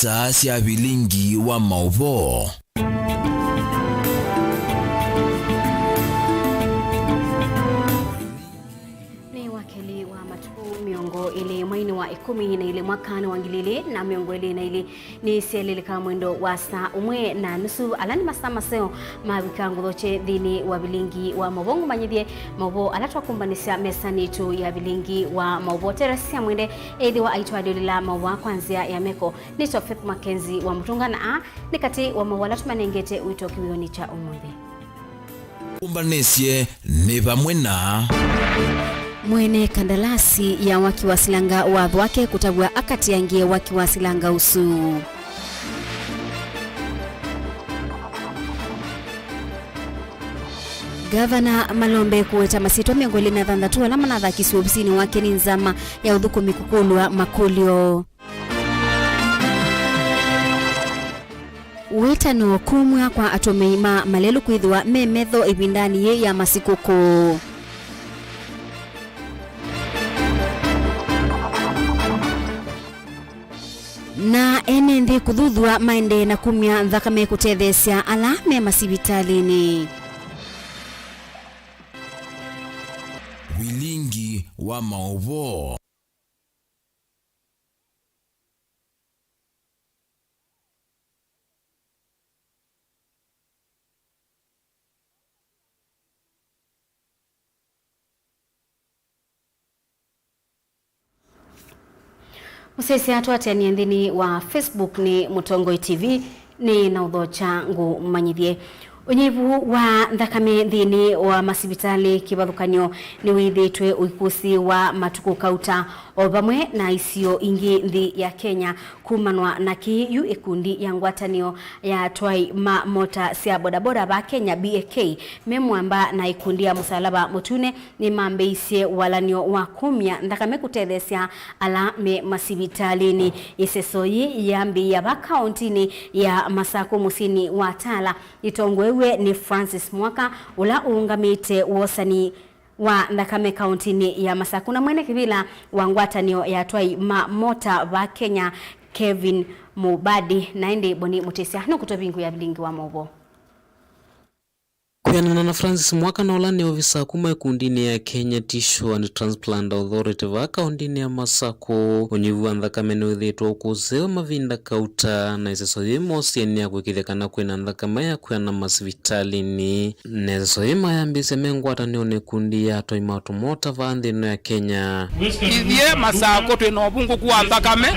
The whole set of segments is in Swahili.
isa cia Vilingi wa Mauvoo. Ile mwaini wa 10 na ile mwakani wangilile na miongo ile na ile ni selele kama mwendo wa saa umwe na nusu alani masaa maseo mabikangu doche dhini wa Vilingi wa Mauvoo manyidie Mauvoo alatwa kumbanisha mesani tu ya Vilingi wa Mauvoo terasi ya mwende edhi wa aitwa la Mauvoo kwanzia ya meko ni Sofet Makenzi wa mtunga na nikati wa Mauvoo alatuma nengete uito kiwioni cha umuthi kumbanisye ni vamwena mwene kandalasi ya waki wa silanga wa wake kutabua akati yangie waki wa silanga usu. Gavana Malombe kuweta masito miongoli na dhandatu alama na dhakisi ofisini wake ni nzama ya udhuku mikukulwa makulio. Wetano kumwa kwa atomeima malelu kuidhua memedho ibindani ye ya masikuku. Na enendi kudhudhua maende na kumya dhakame kutethesya alame masibitalini. Vilingi wa Mauvoo. Musese atu atani andini wa Facebook ni Mutongoi TV ni na udho changu manyidie. Unyevu wa ndakame dhini wa masibitali kibathukanyo ni withitwe uikusi wa matuku kauta obamwe na isio ingi nthi ya Kenya kumanwa na kiyu ikundi ya ngwatanio ya twai ma mota sia bodaboda ba Kenya BAK memwamba na ikundi ya musalaba mutune ni mambeisye walanio wa kumya ndakame kutethesya alame masibitalini isesoyi yambi ya bakauntini ya Masako musini wa Tala itongwewe ni Francis Mwaka ula uungamite wosani wa ndakame kauntini ya Masako na mwene kibila wa ngwatanio ya twai ma mota ba Kenya Kevin Mubadi naende boni mutesia no kutobingu ya Vilingi wa Mauvoo. Kuyanana na Francis Mwaka na olani ofisa kuma ikundini ya Kenya Tissue and Transplant Authority waka undini ya Masako unyivu andhakame nuithitwa ukusewa mavinda kauta na iseso yemo sieni ya kuikithekana kwena andhakama ya kuyana masivitalini na iseso yema ya mbise mengwata nione kundi ya toima utumota vaandhino ya Kenya kithie Masako tuina obungu kuwa andhakame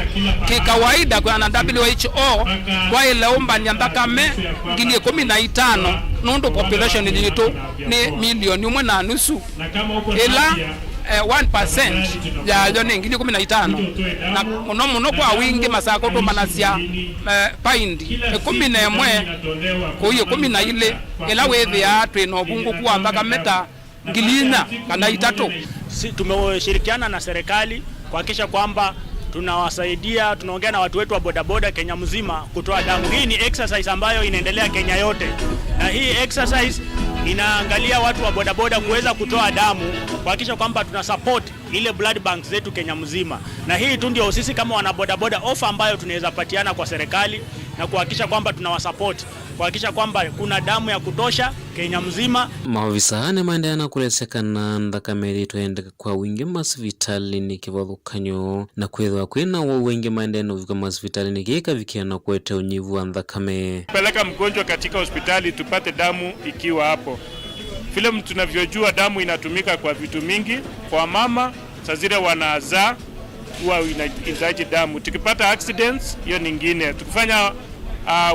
kikawaida kuyana WHO kwa ile umba ni andhakame ngili 15 nondo population yetu ni milioni 1.5 ila 1% ya yone ngili 15 na muno kwa wingi Masako to manasya paindi 11 kuyo 12 ila wethi ya twino bungu kwa mpaka meta ngilina kana 3. Tumeshirikiana na serikali kuhakikisha kwamba tunawasaidia, tunaongea na watu wetu wa bodaboda Kenya mzima kutoa damu. Hii ni exercise ambayo inaendelea Kenya yote. Na hii exercise inaangalia watu wa bodaboda kuweza kutoa damu, kuhakikisha kwamba tuna support ile blood bank zetu Kenya mzima. Na hii tu ndio sisi kama wana bodaboda offer ambayo tunaweza patiana kwa serikali na kuhakikisha kwamba tunawasupport, kuhakikisha kwamba kuna damu ya kutosha Kenya mzima. Maafisa hane maendeana kulesekana ndakame tuende kwa wingi masivitalini kivathukanyo na kwethwa kwina wa wingi maendeana uvika masivitalini kika vikiana kwete unyivu wa ndakame. Peleka mgonjwa katika hospitali tupate damu ikiwa hapo. Vile tunavyojua damu inatumika kwa vitu mingi, kwa mama sazile wanazaa huwa inahitaji damu. Tukipata accidents hiyo nyingine. Tukifanya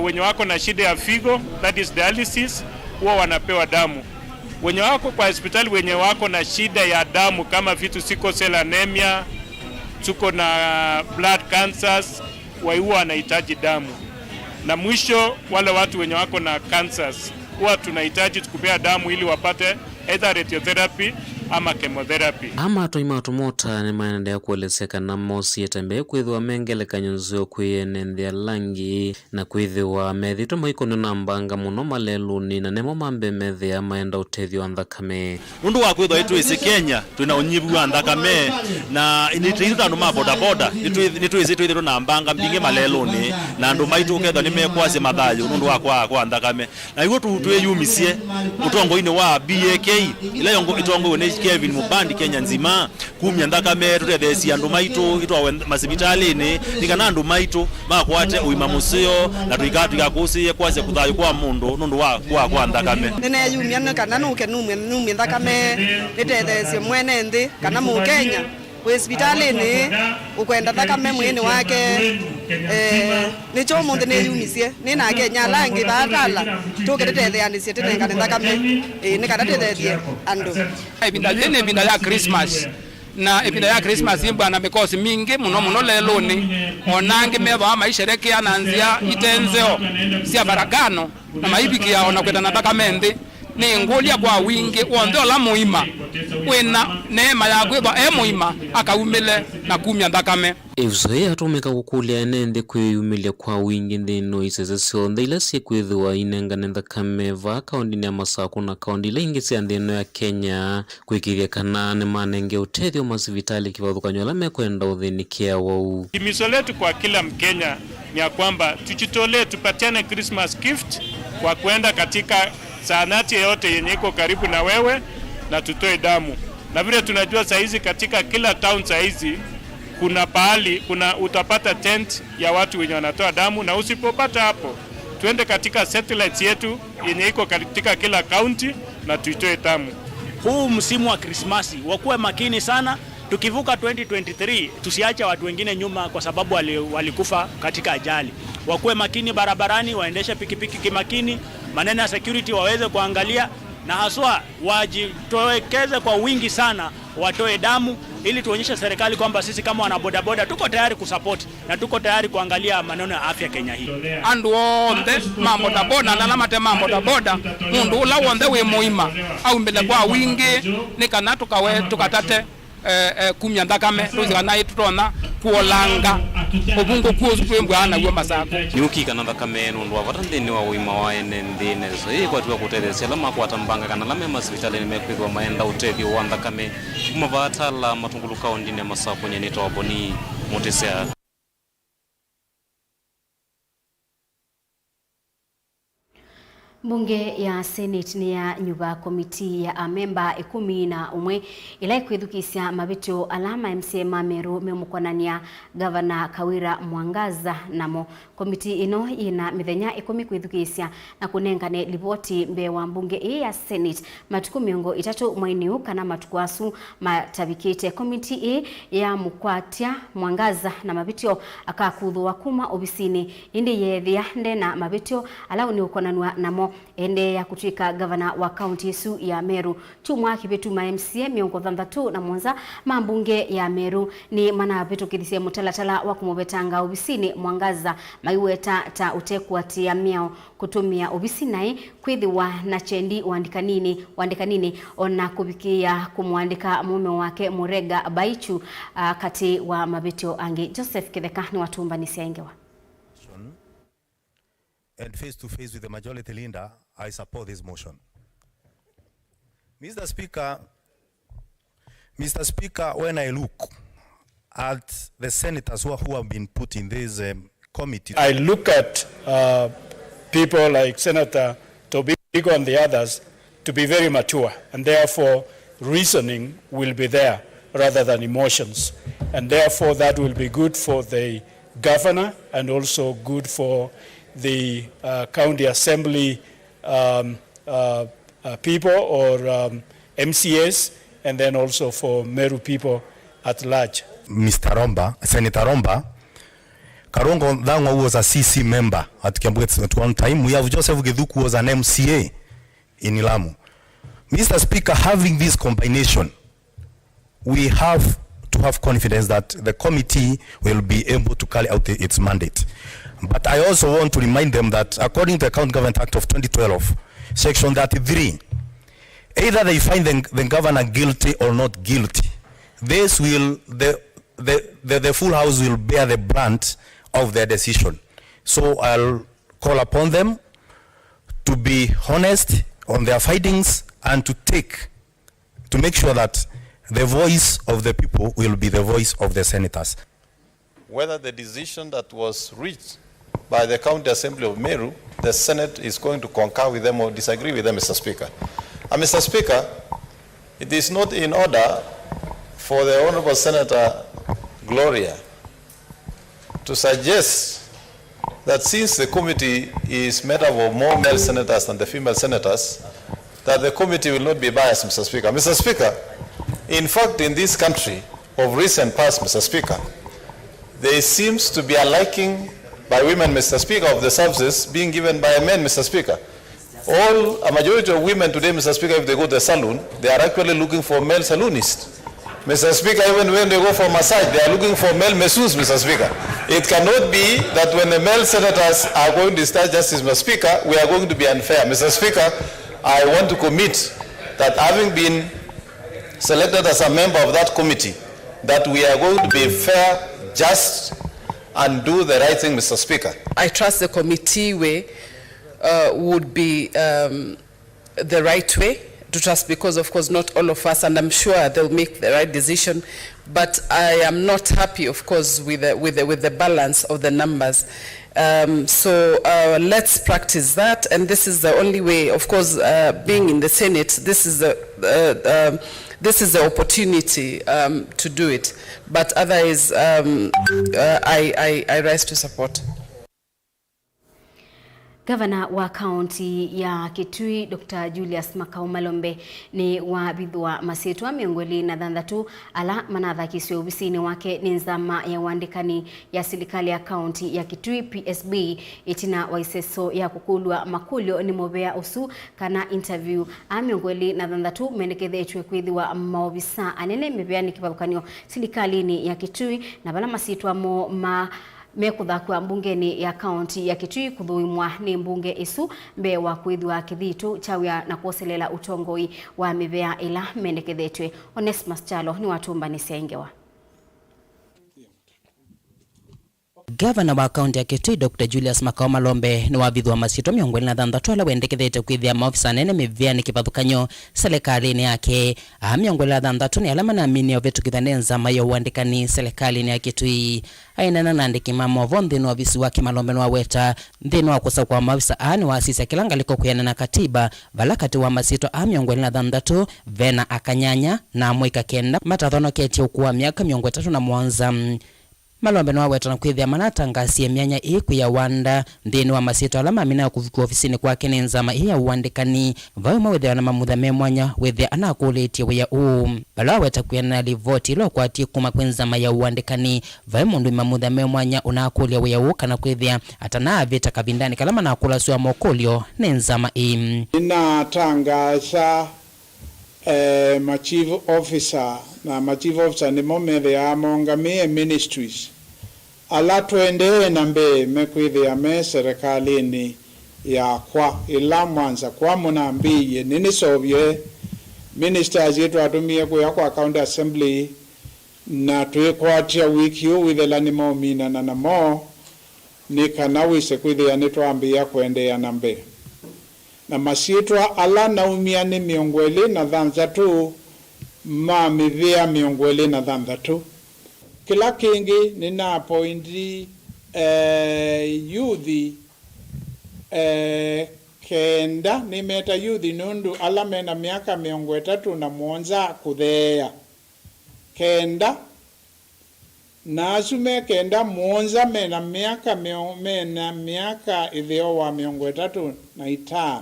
wenye wako na shida ya figo, that is dialysis, huwa wanapewa damu. Wenye wako kwa hospitali wenye wako na shida ya damu kama vitu sickle cell anemia, tuko na blood cancers, huwa wanahitaji damu. Na mwisho wale watu wenye wako na cancers huwa tunahitaji tukupea damu ili wapate either radiotherapy ama chemotherapy. Ama toimatomota ni maendelea kuelezeka na mosi yatembe kwithwa mengelekanya nzio kwiyenenthia langi na kwithiwa methito maikono na mbanga muno maleluni na nemo mambe methia maenda utethio thakame nundu wa kwithwa itu isi Kenya twina unyivu wa thakame na initithita andu ma boda boda nitu isi twithiro na mbanga mbinge maleluni na andu maitu ukethwa ni mekwase mathayo nundu wa kwa thakame na igo twiyumisie utongo-ini wa BAK ila yongo itongo ne Kevin Mubandi Kenya nzima kumya thakame tutethesia andu maitu itwa masibitali-ini nikana andu maitu makwate uima musio na tuikakusie kwase kuthayo kwa mundu nundu wa kwa thakame nene yumya kana nuke numwe thakame nitethesie mwene nthi kana mu Kenya hospitali-ini ukwenda thakame mwene wake nicho mundu ne yumisie nina Kenya langi batala tukiretetheanisie tinengane thakame ni kana tethesie andu ibinda ya Christmas na ibinda ya Christmas imbana because mingi muno leloni onange meva maisherekea na nzia itenzeo sia barakano na maibiki yao na kwenda nataka mende ni ngolia kwa wingi wondo la muima wena neema ya kweba muima akaumile na kumya ndakame Evzoe atumeka kukulia enende kwiyumilia kwa wingi ndino isese sionde ila sikwithwa inengane thakame va kaundini ya Masaku na kaundi ila ingi sia ndino ya Kenya kwikiria kana ne manenge utethio masivitali kivathukanyo la mekwenda uthinikia wau. Himizo letu kwa kila Mkenya ni ya kwamba tujitolee tupatiane Christmas gift kwa kwenda katika zahanati yote yenye iko karibu na wewe na tutoe damu. Na vile tunajua saizi katika kila town saizi kuna pahali utapata tent ya watu wenye wanatoa damu, na usipopata hapo tuende katika satellites yetu yenye iko katika kila county na tuitoe damu. Huu msimu wa Krismasi wakuwe makini sana, tukivuka 2023 tusiache watu wengine nyuma kwa sababu walikufa katika ajali. Wakuwe makini barabarani, waendeshe pikipiki kimakini, maneno ya security waweze kuangalia, na haswa wajitowekeze kwa wingi sana, watoe damu ili tuonyeshe serikali kwamba sisi kama wana bodaboda tuko tayari kusupport na tuko tayari kuangalia maneno ya afya Kenya hii. Andu onde mambo da boda na lamate mambo da boda mundu ula onde we muima au mbele kwa wingi nikana tukatate kumya ndakame tuzikana itutona kuolanga obungo kuospembwa na gwa Masaku yuki kana thakame nundu wa vatandini wa uima wa enendine so kwa tuwa kutethesia lama kwa tambanga kana lama masivitali mekwithwa maenda utethio wa thakame kuma vatala matungulu kaundini ya Masaku nyenito waboni mutesea. Bunge ya Senate ni ya nyuba komiti ya amemba 11 ila ikwithukisya mabitio alama MCA Mameru memukwanania Gavana Kawira Mwangaza namo. Komiti ino ina mithenya 10 kwithukisya na kunengane ripoti mbe wa bunge ya Senate matuku 3 mwainiu kana matuku asu matabikite. Komiti ya mukwatia Mwangaza na mabitio akakuthwa kuma obisini indi yethia ndena mabitio alau ni ukonanwa namo ende ya kutuika gavana wa kaunti yesu ya Meru chumwa kibetu ma MCA miongo thantatu na mwanza mambunge ya Meru ni mana betu kithisia mutalatala wa kumubetanga obisini Mwangaza maiweta ta utekwatia miao kutumia obisi nai kwithiwa na chendi wandikanini ona kubikia kumwandika mume wake Murega Baichu kati wa mabetio ange. Joseph Kitheka ni watumba nisiaingewa. And face to face with the majority leader, I support this motion. Mr. Speaker, when I look at the senators who have been put in this committee, I look at people like Senator Tobiko and the others to be very mature, and therefore reasoning will be there rather than emotions. And therefore that will be good for the governor and also good for the county assembly people or MCAs, and then also for Meru people at large. Senator Romba, Karongo Dhangwa was a CC member at Kiambu at one time. We have Joseph Githuku was an MCA in Lamu. Mr. Speaker, having this combination, we have to have confidence that the committee will be able to carry out its mandate. But I also want to remind them that according to the County Government Act of 2012, Section 33, Either they find the governor guilty or not guilty. This will, the full house will bear the brunt of their decision. So I'll call upon them to be honest on their findings and to make sure that the voice of the people will be the voice of the senators. Whether the decision that was reached by the County Assembly of Meru, the Senate is going to concur with them or disagree with them, Mr. Speaker. And Mr. Speaker, it is not in order for the Honorable Senator Gloria to suggest that since the committee is made up of more male senators than the female senators, that the committee will not be biased, Mr. Speaker. Mr. Speaker, in fact, in this country of recent past, Mr. Speaker, there seems to be a liking by women, Mr. Speaker, of the services being given by men, Mr. Speaker. A majority of women today, Mr. Speaker, if they go to the salon, they are actually looking for male saloonists. Mr. Speaker, even when they go for massage, they are looking for male masseurs, Mr. Speaker. It cannot be that when the male senators are going to start justice, Mr. Speaker, we are going to be unfair. Mr. Speaker, I want to commit that having been selected as a member of that committee, that we are going to be fair, just, and do the right thing, Mr. Speaker. I trust the committee way would be the right way to trust, because of course not all of us, and I'm sure they'll make the right decision, but I am not happy, of course, with the balance of the numbers. So let's practice that, and this is the only way. Of course, being in the Senate, this is the opportunity to do it. But otherwise, I rise to support. Gavana wa kaunti ya Kitui Dr. Julius Makau Malombe ni wabithwa masitwa miongoni na thanthatu ala manathakiswe obisini wake ni nzama ya wandikani ya serikali ya kaunti ya Kitui PSB itina waiseso ya kukulwa makulyo ni mobea usu kana interview miongoni na thanthatu menekethechwe kwithiwa maobisa anene mebeani kibalukanio serikali ya Kitui na bala masitwa mo mekuthakwa mbungeni ya kaunti ya Kitui kuthuimwa ni mbunge isu mbe wa kwithwa kithitu chawia na kuoselela utongoi wa mibea ila menekethetwe. Onesmus Chalo ni watumbanisia ingewa. Gavana wa kaunti ya Kitui Dr. Julius Makau Malombe ni wabithwa masitwa miongoni na thanthatu ala wendekethete kwithia maofisa nene miveani kivathukanyo serikalini yake. Miongoni na thanthatu ni ala manaamini ovetukithania nzama ya uandikani serikalini ya Kitui. Ainena na andiki Mauvoo nthini wa ofisi wake Malombe ni waweta nthini wa kusa kwa maofisa ni waasisi kilangaliko kuyana na katiba vala kati wa masitwa miongoni na thanthatu vena akanyanya na mwika kenda matathonoketie ukuwa miaka 37 Malombe no waweta na kwithia manatangasia mianya iku ya wanda nthini wa masitwa ala mamina kuvikwa ofisini kwake ni nzama ya uandikani vau mawithia na mamutha me mwanya withia anakulitie wia bala waweta kuyana livoti ilo kwatie kuma kwi nzama ya uandikani vau mundu mamutha me mwanya unakulia wia kana kwithia atana avita kavindani kala manakula sua mokulio ni nzama inatangaza chief officer na chief officer ni momere ya mongamie ministries ala tuendee na mbe mekwithia me serikalini ya kwa ila mwanza kwa munambiye nini sovye ministers yetu atumie kwa county assembly na twikwatia wiki withela ni momina na namo ni kana wise kwithia ni twambia kuendea na mbe na masitwa ala naumia ni miongweli na thanthatu mivea miongweli na thanthatu. Kila kingi nina appointi youthi kenda ni meta youthi nundu ala mena miaka 37 kuthea kenda na asume kenda mwonza mena miaka itheo wa 35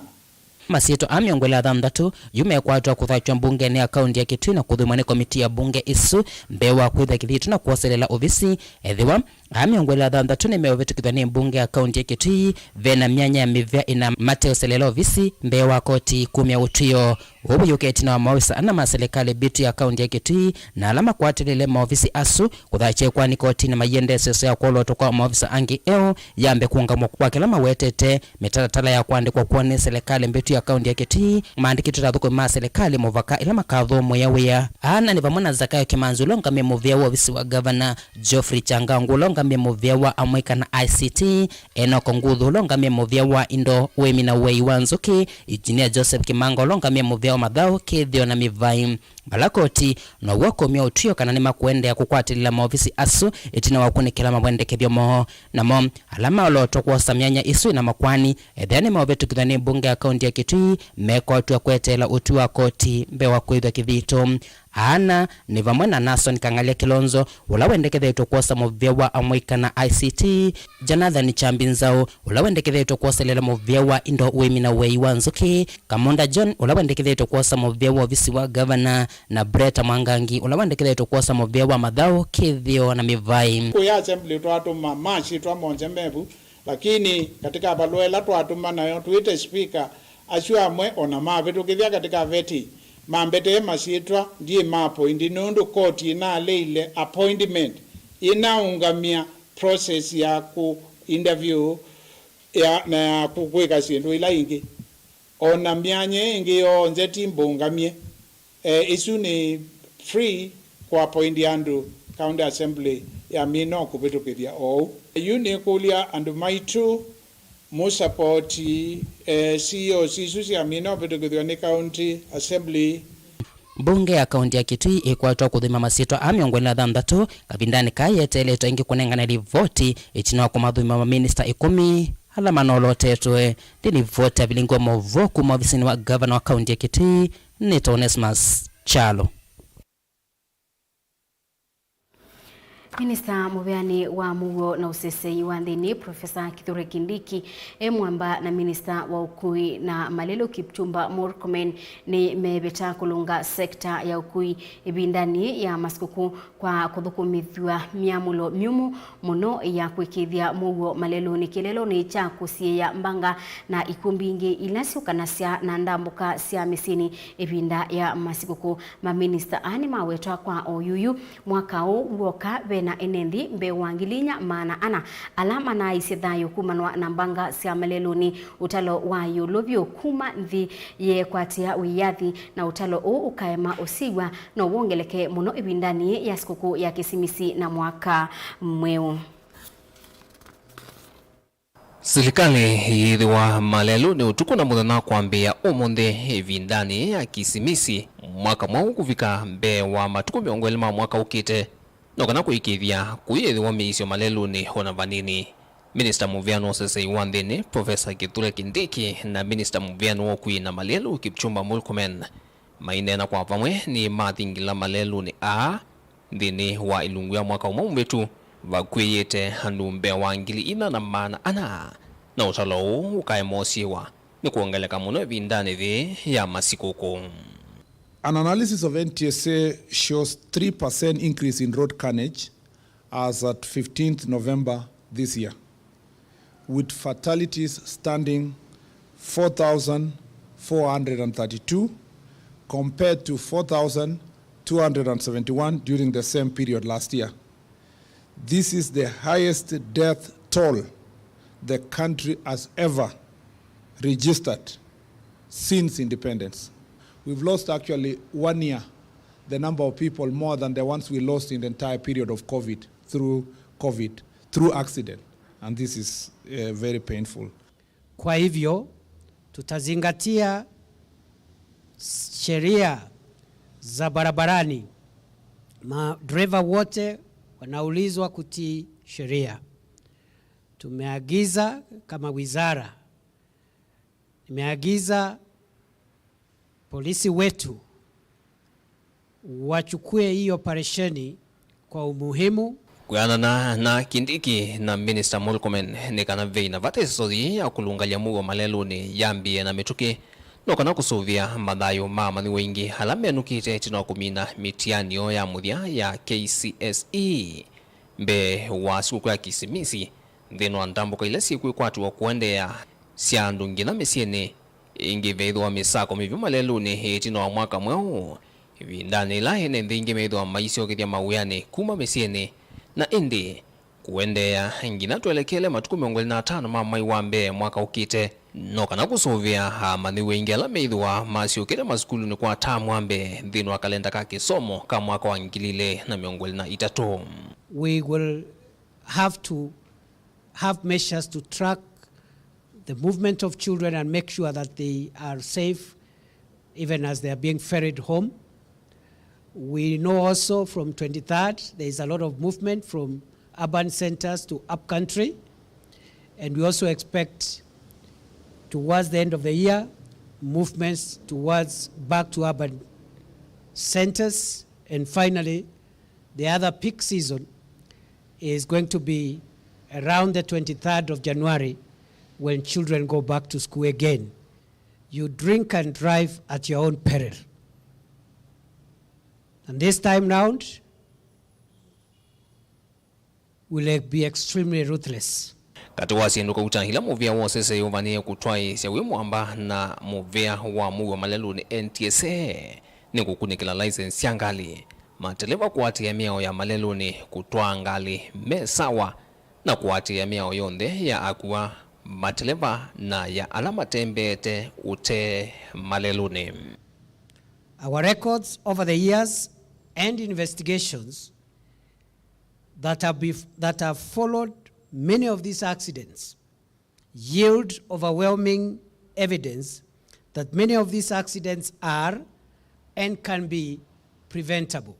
masitwa miongoni na thanthatu yumekwatwa kuthachwa mbungeni ya kaunti ya Kitui na kuthumwa ni komiti ya bunge isu mbewa kwitha kithitu na kuoselela ofisi ethiwa Amiongwela thanthatu nimeovetukithwa ni mbunge ya kaunti ya Kitui vena myanya ya mivya ina Mateo Selelo visi mbee wa koti kumya utuyo ubu yuketi na maofisa ana maserikali bitu ya kaunti ya Kitui na alama kwatilile maofisi asu kuthache kwani koti na mayende sese ya kwoloto kwa maofisa angi eo yambe kuungamwa kwa kila mawetete metalatala ya kuandikwa kuone serikali bitu ya kaunti ya Kitui maandiki tutathuko ma serikali muvaka ila makatho moyawia ana ni vamona Zakayo Kimanzu longamye muvya wa ofisi wa governor Geoffrey Changangu longamye muvya wa amwika na ICT Enoko Nguthu longamye muvya wa Indo Wemi na Wei Wanzuki Engineer Joseph Kimango longamye muvya wa Mathao Kithio na Mivai balakoti na wakomya utuyo kana ni makwende ya kukwatilila maofisi asu itina wakunikila mawendekethyo moho namo alama oloto kwa samyanya isu na makwani ethani maovetukithwa ni bunge ya kaunti ya Kitui mekotu ya kwetela utu wa koti mbewa kwithwa kithito ana ni vamwe na Nason Kangalia Kilonzo ula wendekethetwo kwosa muvya wa amwika na ICT Jonathan Chambinzao ula wendekethetwo kwoselela muvya wa Indo Wemi na Wei Wanzuki Kamonda John ula wendekethetwo kwosa muvya wa ofisi wa governor na Breta Mwangangi ula wendekethetwo kwosa muvya wa Mathao Kithio na Mivai kuya assembly twatuma machi twamonje mebu lakini katika balwela twatuma nayo tuite speaker acu amwe ona mavitukithia katika veti mambete masitwa ndiye mapo indi nundu koti ina leile appointment inaungamia process ya ku interview ya na kukwika sindu ila ingi ona myanye ingi yonze timbungamie isu ni free kwa appoint andu county assembly ya mino kuvitukithia o yuni kulia andu maitu musapoti CEO sisu ya mino vitukithwa ni county assembly bunge ya kaunti ya Kitui ikwatwa kuthima masitwa amiongwela thanthatu kavindani kayeteleto ingi kunengana livoti ichina kwa mathuma ma minister 10 ala manolotetwe dini vote ya Vilingi Mauvoo kuma ofisini wa governor wa kaunti ya Kitui ni Onesmus Chalo. Minista muveani wa Mauvoo na usesei wa nthini Profesa Kithure Kindiki mwamba na minista wa ukui na malelo Kipchumba Murkomen ni mebeta kulunga sekta ya ukui ibindani ya masikuku kwa kuthukumithwa miamulo myumu muno ya kwikithia Mauvoo malelo ni kilelo ni cha kusia mbanga na ikumbi ingi ilasiukanasya na ndambuka sia misini ibinda ya masikuku maminista ani mawetwa kwa oyuyu mwaka woka na enendi mbe wangilinya maana ana alama na isethayo kumanwa na mbanga sia maleloni utalo wa yulovyo kuma nthi ye kwatia wiyathi na utalo ukaema osigwa na wongeleke muno ibindani ya sikuku ya kisimisi na mwaka mweu. Serikali yithiwa malelo ni utuku na muthana kwambia umunthe ibindani ya kisimisi mwaka mwau kuvika mbe wa matuku 20 mwaka ukite nokana kuikithia kuyithiwa miisio malelo ni hona vanini. Minister muviano sese iwandhini Profesa Kithure Kindiki na Minister muviano wakui na malelo Kipchumba Murkomen mainena kwa vamwe ni mathingila malelo ni dhini wa ilungu ya mwaka umwetu vakwiyete handu mbe wa ngili ina na maana ana na utalo ukaemosiwa ni kuongeleka muno vindani vi ya masikuku. An analysis of NTSA shows 3% increase in road carnage as at 15th November this year, with fatalities standing 4,432 compared to 4,271 during the same period last year. This is the highest death toll the country has ever registered since independence. We've lost actually 1 year the number of people more than the ones we lost in the entire period of COVID, through accident. And this is very painful. Kwa hivyo, tutazingatia sheria za barabarani. Madereva wote wanaulizwa kutii sheria. Tumeagiza kama wizara, nimeagiza polisi wetu wachukue hii operesheni kwa umuhimu. Kuyanana na Kindiki na Minister Murkomen ni kana veina vatesodi ya kulungalia Mauvoo malelo ni yambie na mituki nokana kusuvia madhayo mama ni wengi halame nukite tino kumina mitianio ya muthia ya KCSE mbe wa siku ya kisimisi ndino ndambuka ile siku ikwatu kuendea siandu ngina mesiene ingi vedo misako mivuma leluni hitino wa mwaka mwao vindani la hene ndingi medo maisio kidia mawuyane kuma mesiene na indi kuendea ngina tuelekele matuku 25 mama iwambe mwaka ukite noka na kusovia mani wengela meidwa masio kile maskulu ni kwa tamwambe ndino wa kalenda ka kisomo kama mwaka wa ngilile na 23. We will have to have measures to track the movement of children and make sure that they are safe even as they are being ferried home. We know also from 23rd there is a lot of movement from urban centers to upcountry, and we also expect towards the end of the year movements towards back to urban centers, and finally the other peak season is going to be around the 23rd of January when children go back to school again. You drink and drive at your own peril. And this time round, will be extremely ruthless. Katuwasi nduka utahila movia wa sese yovanie kutwai siya mwamba na movia wa muwa malelu ni NTSA ni kukunikila license ya ngali. Mateleva kuwati ya miao ya malelu ni kutwa ngali mesawa na kuwati ya miao yonde ya akuwa mateleva na ya alama tembete ute malelu ni. Our records over the years and investigations that have followed many of these accidents yield overwhelming evidence that many of these accidents are and can be preventable.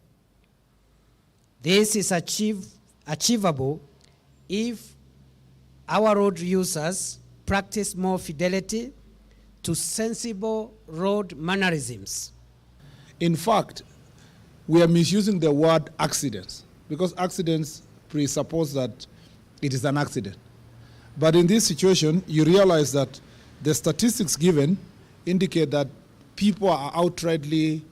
This is achievable if our road users practice more fidelity to sensible road mannerisms. In fact, we are misusing the word accidents because accidents presuppose that it is an accident. But in this situation, you realize that the statistics given indicate that people are outrightly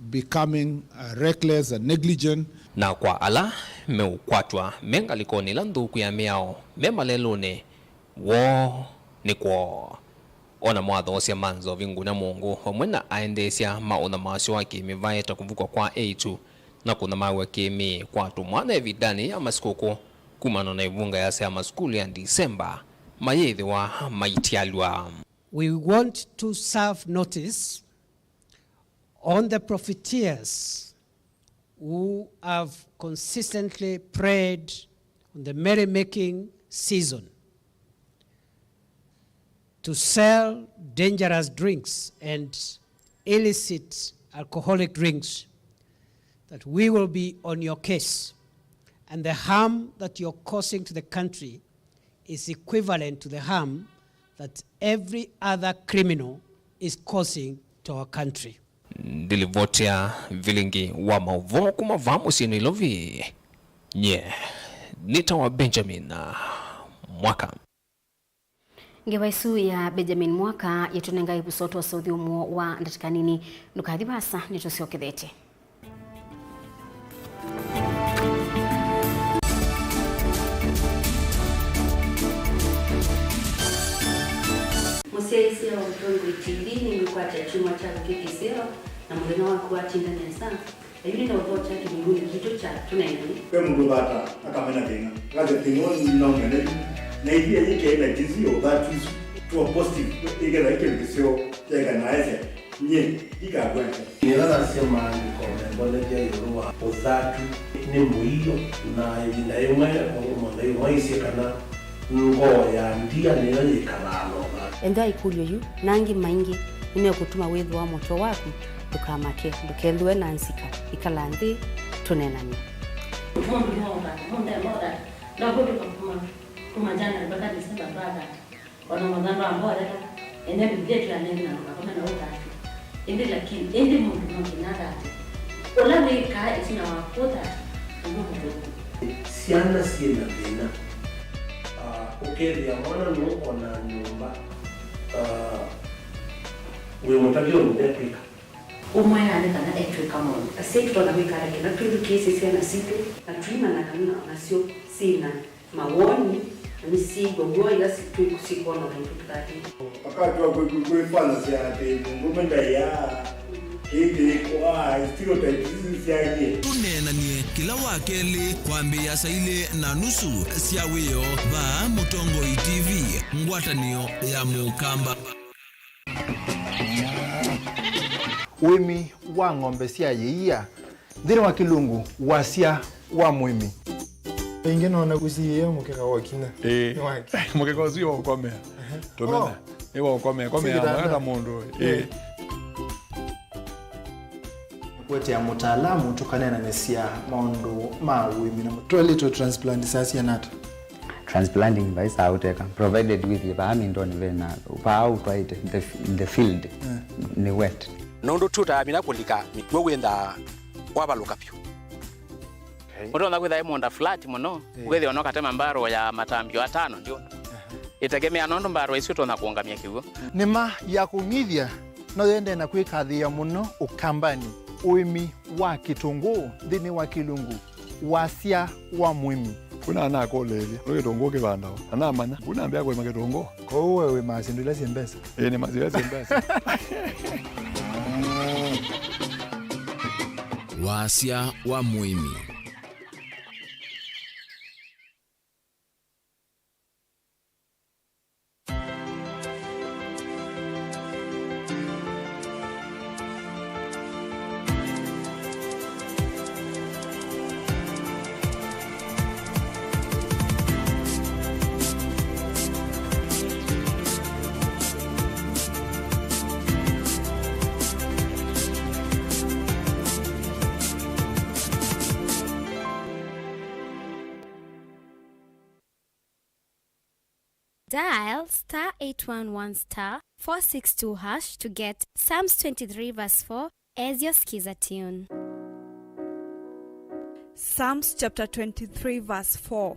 becoming reckless and negligent. Na kwa ala meukwatwa menga likoni landu kuya miao mema lelune wo ni kwa ona mwadho osya manzo vingu na mungu omwena aendesya maona masyo wake mivaeta kuvuka kwa A2 na kuna mawe kimi kwa tumwana evidani ya masikoko kumano na ivunga ya ya maskuli ya Disemba mayedhi wa maitialwa. We want to serve notice on the profiteers who have consistently preyed on the merrymaking season to sell dangerous drinks and illicit alcoholic drinks, that we will be on your case, and the harm that you're causing to the country is equivalent to the harm that every other criminal is causing to our country. Dilivotia Vilingi wa Mauvoo kumavamu sinu ilovi nita wa Benjamin Mwaka. Ngewaisu ya Benjamin Mwaka yetunenga ibusoto wa Saudi umo wa ndatikanini nukadhibasa nitosiokedete. Museisi ya Mtongo TV ni mkwata chuma cha kikiseo na mulina wa kuatinda nesa. Yuli na utocha kibinguni kitu cha tunaendele. Kwa mungu bata akamena tena. Kaze pingoni ninaongea na idea yake ina jizio that is to a positive. Igala yake kisio ya naese. Nye ikagweka. Nilala sema ni komendo ya yorua ozatu ni muiyo na ina yumwe na yumwe kana ngo ya ndia ni yale kalalo. Enda ikulyo yu nangi maingi ine kutuma wedu wa moto waku tukamake dukelwe nansika ikalandi tunenani. Na kwa kuma jana mpaka Disemba baada wana madhara ambao hata ende bidete ya nenda na kama na utatu ende lakini ende mungu nada ola weka isina wakota ndio siana siena tena ya mwana no ona nyumba we mtakio ndepika umwana kana etwe kama asito na wikara kina tudu kesi sia na situ na tuima na kana na sio sina mawoni ni si gogo ila situ kusiko na kitu tukati wakati wa kuifanya siate ngomenda ya hili kwa stereotypes siaje tunenanie kila wakeli kwambia saile na nusu siawiyo ba Mutongo TV ngwatanio ya mukamba. Wimi wa ng'ombe cia yeia thini wa kilungu wasia wa mwimi ingi nona guciye mukeka wa kina mukeka ucio wa komea tumena ewa komea mwana mundu kwete ya mutaalamu tukanena nesia maundu ma wimi na toilet transplant sasa nata transplanting by sauteka provided with yabami ndoni vena pa out right in the field ni wet nondo tuta mina kulika mitwe wenda wabaluka pyo oto na kwitha imonda flat muno ugethi onoka tema mbaro ya matambio atano ndio itegemea nondo mbaro icio to na kuongamia kiugo nima ya kungithia no yende na kwikathia muno ukambani uimi wa kitunguu thini wa kilungu wasia wa mwimi kuna ana kolele lo kitungu kibanda ana mana kuna ambia kwa kitungu ko wewe masindula simbesa ni mazira simbesa wasia wa mwimi Dial *811*462# to get Psalms 23 verse 4 as your skiza tune. Psalms chapter 23 verse 4.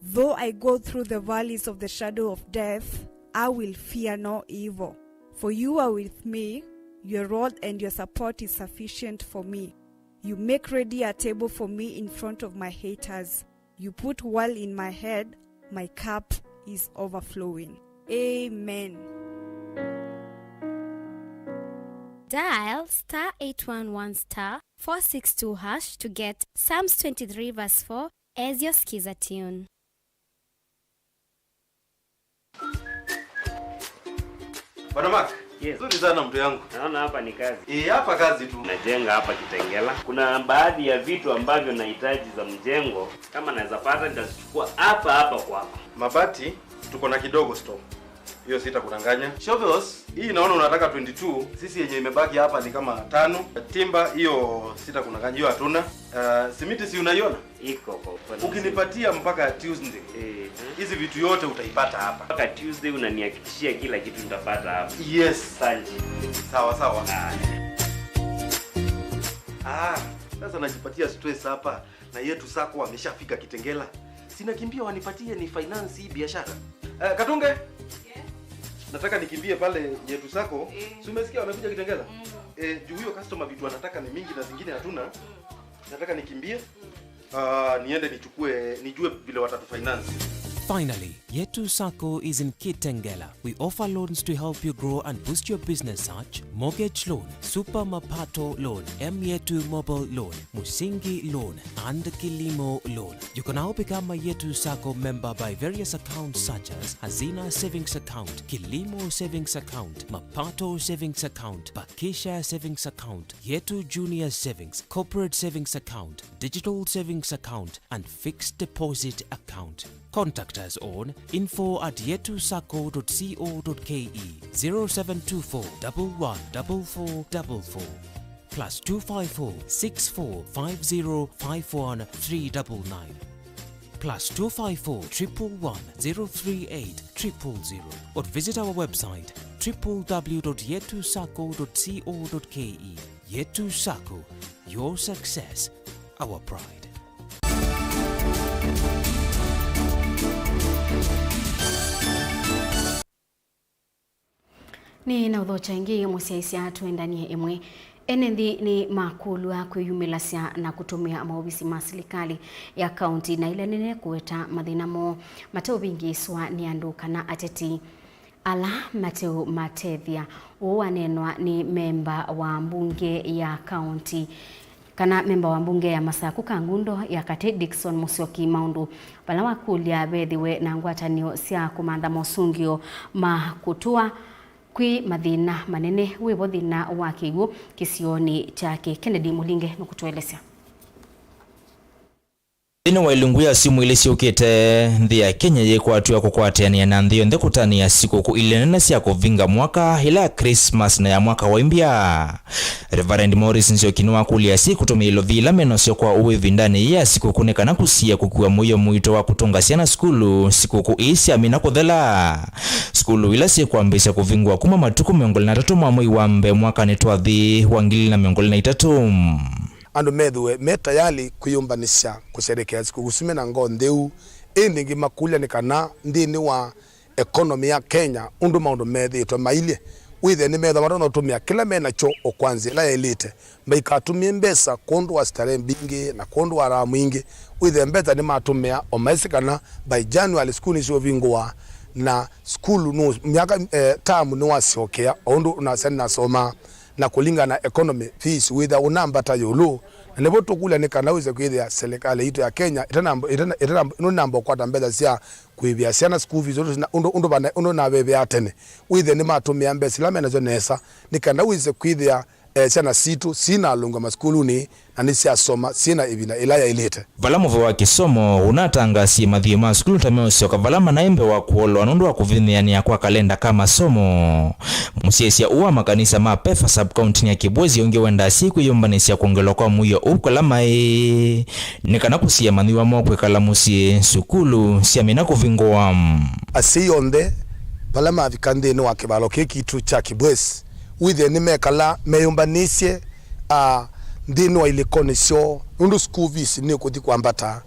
Though I go through the valleys of the shadow of death, I will fear no evil. For you are with me, your rod and your support is sufficient for me. You make ready a table for me in front of my haters. You put oil in my head, my cup is overflowing. Amen. Dial *811*462# to get Psalms 23 verse 4 as your skiza tune. Bwana Mark, yes. Nzuri sana mtu yangu. Naona hapa ni kazi. Hapa kazi tu. Najenga hapa Kitengela. Kuna baadhi ya vitu ambavyo nahitaji za mjengo. Kama naweza pata nitazichukua hapa kwako. Mabati tuko na kidogo store. Hiyo sitakudanganya. Shovels hii naona unataka 22, sisi yenye imebaki hapa ni kama 5. Timba hiyo sitakudanganya, hiyo hatuna. Simiti si unaiona? Iko kwa upande. Ukinipatia mpaka Tuesday. Hizi vitu yote utaipata hapa. Mpaka Tuesday unanihakikishia kila kitu nitapata hapa. Yes. Asante. Sawa. Sasa najipatia stress hapa na yetu sako wameshafika Kitengela. Sina kimbia wanipatie ni finance hii biashara. Katunge? Yes. Nataka nikimbie pale yetu sako. Si umesikia wamekuja Kitengela? Juu hiyo customer vitu anataka ni mingi na zingine hatuna. Nataka nikimbie. Niende nijue vile watatu finance. Finally, Yetu Sacco is in Kitengela. We offer loans to help you grow and boost your business such mortgage loan, super mapato loan, Yetu mobile loan, Musingi loan, and Kilimo loan. You can now become a Yetu Sacco member by various accounts such as Hazina Savings Account, Kilimo Savings Account, Mapato Savings Account, Bakisha Savings Account, Yetu Junior Savings, Corporate Savings Account, Digital Savings Account, and Fixed Deposit Account. Contact us on info@yetusacco.co.ke 0724 114444 +254 6450 51399 +254 111 038 000 or visit our website www.yetusacco.co.ke. Yetu Sacco, your success, our pride. Ni na udhocha ingi musiaisia tuendanie imwe Enendi ni makulwa kwiyumilasya na kutumia maofisi ma serikali ya kaunti na ile nene kuweta mathinamo mateo bingiswa ni andu kana ateti ala Mateo Matethia uwanenwa ni memba wa mbunge ya kaunti kana memba wa mbunge ya Masaku Kangundo ya Kate Dickson Musyoki Maundu bala wakulia bethiwe na ngwatanio cia kumantha mosungio ma kutua kwi mathina manene wibo thina wa kigu kisioni chake. Kennedy Mulinge nukutuelesya. Ino wa ilungu ya simu ile siukite nthi ya Kenya yekwatua kukwatiania na nthi yonthe kutania sikuku ile nene cia kuvinga mwaka ila Christmas na ya mwaka wa imbia. Reverend Morris Nzioki ni wakulia si kutumia ilo vila meno sio kwa uwevi ndani ya sikuku nekana kusia kukua muyo muito wa kutunga siana skulu sikuku isi amina kuthela. Skulu ila si kuambisha kuvingwa kuma matuku 23 mwa mwei wa mbe mwaka nitwathi wa 2023. Andu medhuwe metayali kuyumbanisha kusherekea siku gusume na ngo ndeu endingi makulia nikana ndini wa economy ya Kenya undu maundu medhi to mailie withe ni medha marono tumia kila mena cho okwanzi la elite mbaikatumie mbesa kondu wa stare mbingi na kondu wa ramu ingi withe mbeta ni matumia o maisikana by January school ni vingwa na school no miaka tamu ni wasiokea undu unasena soma na kulinga na economy fees with unamba tayulu nebo tukula nikana uze kwithia serikali ito ya Kenya itana namba kwa tambeza cia kuivia siana school fees undu na bebe atene withe ni matumia mbesi la menazo nesa nikana uze kwithia siana situ sina lunga maskuluni na nisia soma sina ibina ilaya ilete vala Mauvoo wa kisomo unatangasi mathima skulu tameo sioka vala manaembe wa kuolo anundu wa kuviniania kwa kalenda kama somo musiesia uwa makanisa mapefa subcounty ya Kibwezi onge wenda siku yombanisia kuongelo kwa muyo ukala mai nikana kusia mandiwa mokwe kala musie sukulu siamina kuvingwa asiyonde vala mavikande ni wa kibalo kitu cha Kibwezi withe ni mekala meyombanisye ndino wa ilikonisyo undu school fees ni kuthi kwambata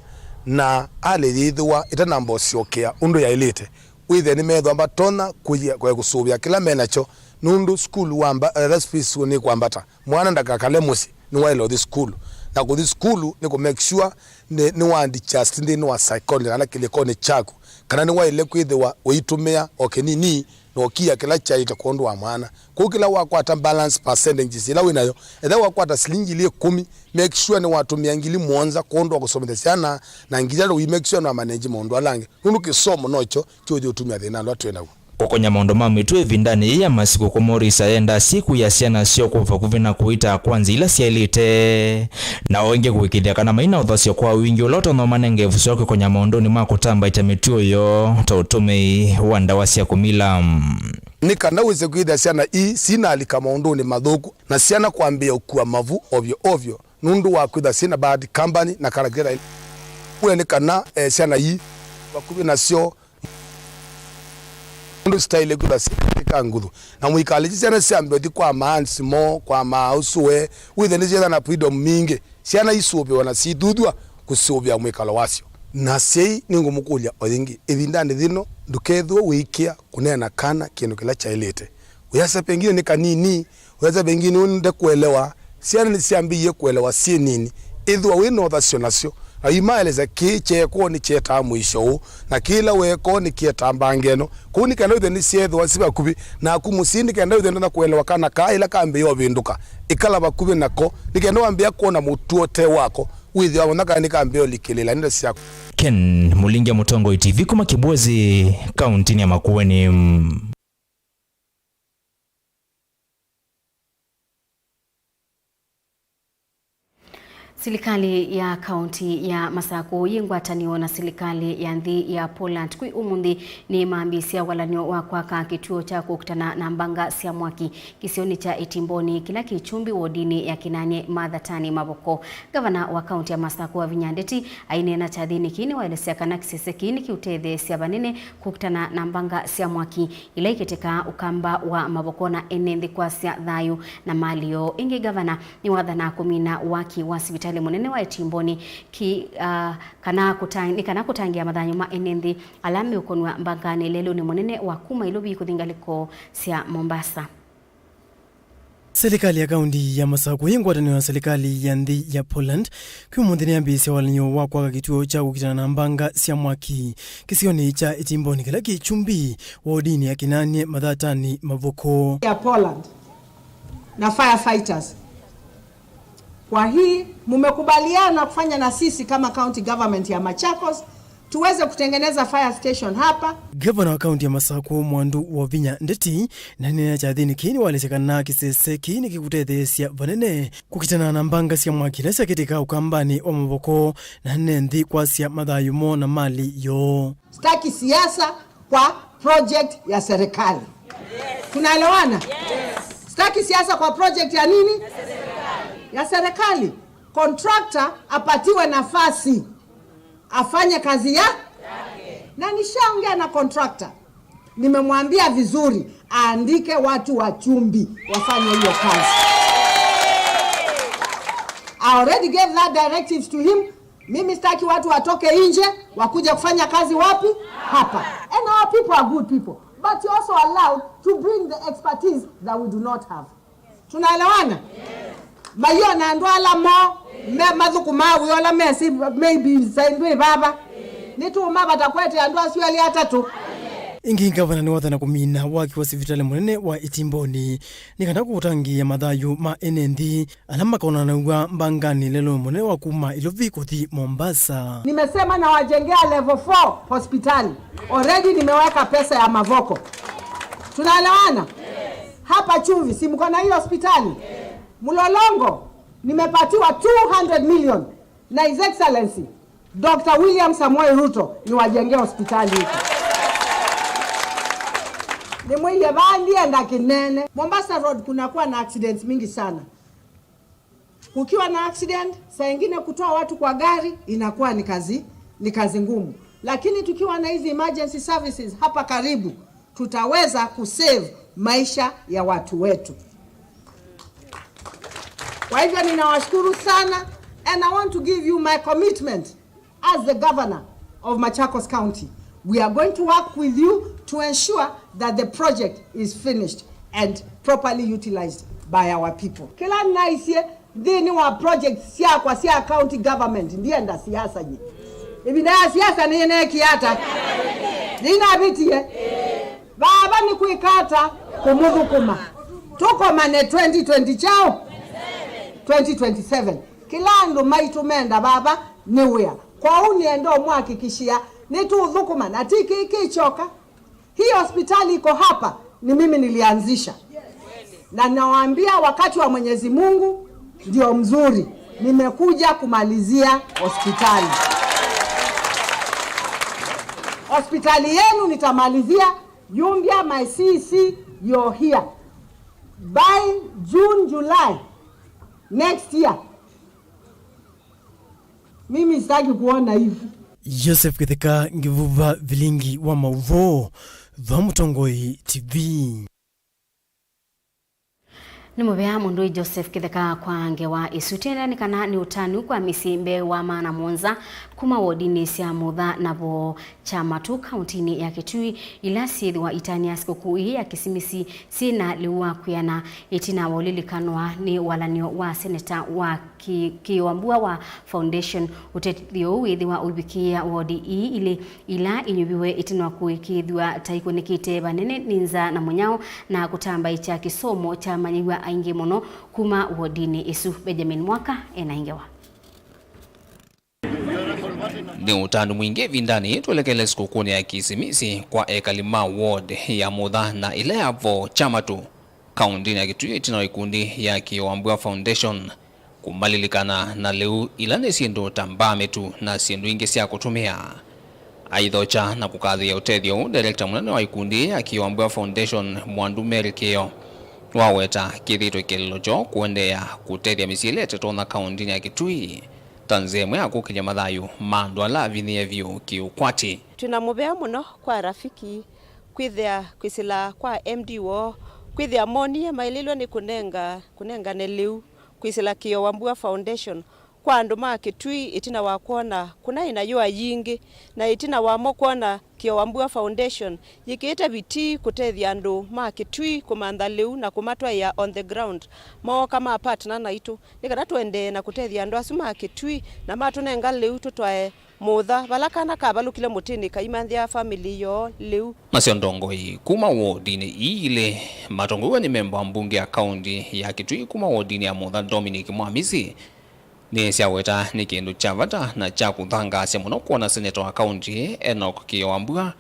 na ale yithwa itanambo siokea undu ya ilite withe ni methwa mbatona kwa kusubia kila menacho nundu school wamba fees ni kwambata mwana ndakakale musi ni wailo the school na kuthi school ni ku make sure ni wandi just ndino wa psychology ala kilikoni chako kana ni waile kwithwa uitumia okenini no kia kila chaita kondu wa mwana kukila wakwata balance percentage ila winayo etha wakwata silingi ile 10 make sure ni watu miangili muonza kondu wa kusomethesiana na ngijalo we make sure na manage mundu alange nundu kisomo nocho choje utumia thina ndo atwenawo kokonya maondo mamitu evindani ya masiku kumorisa enda siku ya siana sio kufa kuvina kuita kwanza ila sielite na wenge kuwikithia kana maina uthasio kwa wingi uloto no manengevu sio kokonya maondo ni makutamba itamitio yo tautume wanda wasia kumila nikana weze kuithia siana sina alika maondo ni madhuku na siana kuambia ukua Mauvoo ovyo nundu wa kuithia sina bad company na karakera ule nikana siana wakubi na sio ndu style kuda sika ngudhu na muikaleji sana siambe di kwa maansi mo kwa mausuwe withe ni jeda na freedom mingi siana isuobe wana sidudwa kusobya mwikalo wasio na sei ningo mukulia oyingi evindane dhino ndukethwo wikia kunena kana kindu kila chailete uyasa pengine ni kanini uyasa pengine unde kuelewa siana ni siambiye kuelewa si nini idhwa wino thasio nasio aimaeleza kiche ko ni cheta mwisho na kila weko ni kieta mbangeno kuni kana uthe ni sietho wasiba kubi na kumusindi kana uthe na kuelewa kana kaila kambe yo binduka ikala bakubi nako nikendo ambia kuona mutuo te wako withi wabona kana kambe yo likilila ndio siako. Ken Mulingi Mutongo TV kuma Kibwezi kaunti ya Makueni. Serikali ya kaunti ya Masaku yingwatanio na serikali ya nthi ya Poland kwi umundi ni maambisia walanio wa kwaka kituo cha kukutana na mbanga cia mwaki kisioni cha Itimboni kila kichumbi wodini ya Kinanye Mathatani Mavoko. Gavana wa kaunti ya Masaku wa Vinyandeti ainena chathini kini waelesea kana kisese kini kiuthethe cia banene kukutana na mbanga cia mwaki ila ikiteka ukamba wa Mavoko na enenthi kwa cia thayu na malio. Ingi gavana ni wathana kumina waki wa sibitali munene wa Itimboni kana kutangia mathanyo ma enenthi alame ukonwa mbangane lelo ni munene wa kuma ilobi kuthingaliko cia Mombasa. Serikali ya kaunti ya Masako ingwatanio na serikali ya nthi ya Poland kiumuthi niambise walinyo wa kwaga kituo cha gukitana na mbanga cia mwaki kisioni cha itimboni kila kichumbi wodini ya Kinanie Mathatani Mauvoo ya Poland na firefighters. Kwa hii mumekubaliana kufanya na sisi kama county government ya Machakos tuweze kutengeneza fire station hapa. Gavana wa kaunti ya Masako Mwandu wa Vinya Ndeti na nene cha thini kini walesekana kisese kini kikutethesia vanene kukitana na mbanga cia mwaki lesa kitika ukambani wa Mauvoo na nthi kwa cia mathayumo na mali yo. Staki siasa kwa project ya serikali. Tunaelewana? Staki siasa kwa project ya nini? Ya serikali. Contractor apatiwe nafasi afanye kazi yake. Na nishaongea na contractor. Nimemwambia vizuri aandike watu wa chumbi wafanye hiyo kazi. I already gave that directives to him. Mimi sitaki watu watoke nje wakuja kufanya kazi wapi? Hapa. And our people are good people, but you're also allowed to bring the expertise that we do not have. Tunaelewana? Mayo na ndwala mo mathuku mawe ola mesi maybe saindwe baba nitu maba takwete andwa sio ali atatu. Ingi gavana ni wathana kumina waki wa sivitale munene wa itimboni nikana kutangia mathayu ma NND alama kaona na mbangani lelo munene wa kuma Ilovi kuthi Mombasa. Nimesema na wajengea level 4 hospitali. Already nimeweka pesa ya Mauvoo. Tunaelewana? Hapa Chumvi si mko na hiyo hospitali? Mlolongo nimepatiwa 200 million na His Excellency Dr. William Samoei Ruto ni wajengea hospitali hii. Ni mwile bandi enda Kinene. Mombasa Road kunakuwa na accidents mingi sana. Ukiwa na accident, saa nyingine kutoa watu kwa gari inakuwa ni kazi ngumu. Lakini tukiwa na hizi emergency services hapa karibu, tutaweza kusave maisha ya watu wetu. Kwa hivyo ninawashukuru sana, and I want to give you my commitment as the governor of Machakos County. We are going to work with you to ensure that the project is finished and properly utilized by our people. Kila naisie dhini wa project sia kwa sia county government ndiye nda siasa nyi. Ibina siasa ni yene kiata. Nina bitie. Baba ni kuikata kumudu kuma. Tuko mane 2020 chao. 2027. Kila ndo maitumenda baba niwea. Kwa uniendo mwakikishia nitu dhukuma na tiki ikichoka. Hii hospitali iko hapa ni mimi nilianzisha. Na nawaambia wakati wa Mwenyezi Mungu ndio mzuri. Nimekuja kumalizia hospitali. Hospitali yenu nitamalizia Yumbia my CC you're here. By June, July next year. Mimi sitaki kuona hivi. Joseph Kitheka Ngivuva Vilingi wa Mauvoo Mutongoi TV. Ni mubea mundu Joseph Kitheka kwa ngewa isutenda ni kana ni utani kwa misimbe wa maana Monza kuma wodini cia mutha nabo chama tu kauntini ya Kitui ila sithi wa itania siku ya kisimisi sina liwa kuyana itina walilikanwa ni walanio wa seneta wa Kiwambua wa Foundation utethio withi wa ubikia wodi ile ila inyubiwe itina kuikithwa taikonikite banene ninza na munyao na kutamba icha kisomo cha manyiwa aingi mono kuma wodini isu. Benjamin Mwaka enaingewa ni utanu mwingi vindani tuelekele sikukuni ya kisimisi kwa Ekalima ward ya mutha na ile avo chama tu kauntini ya Kitui itina ikundi ya Kiwambua Foundation kumalilikana na leu ilane siendo tambame tu na siendo ingi siya kutumia aidhocha na kukathia utethio director munene wa ikundi ya Kiwambua Foundation Mwandu Merikeo waweta kithito kilojo kuendea kutethia misile tetona kauntini ya Kitui tanzemwe akukinya mathayu mandwala vinievyo kiukwati. Tunamubea muno kwa rafiki kwithia kwisila kwa MDO kwithia moni maililo ni kunenga neliu kwisila Kiwambua Foundation kwa andu makitui itina wa kuona kuna inayua yingi na itina wa mo kuona Kiowambua Foundation yikiita biti kutethia andu makitui kumantha liu na kumatwa ya on the ground mo kama partner na itu nikana twende na kutethia andu asu makitui na matunenga liu tutwae mutha balakana kabalukile mutini kaimanthia family yo liu Masio ndongoi kuma wodini ile matongo ni memba mbunge ya kaunti ya Kitui kuma wodini ya Mutha Dominic Mwamisi ni siaweta ni kindu cha vata na cha kuthangasya muno kuona senator wa kaunti Enoch Kiowambua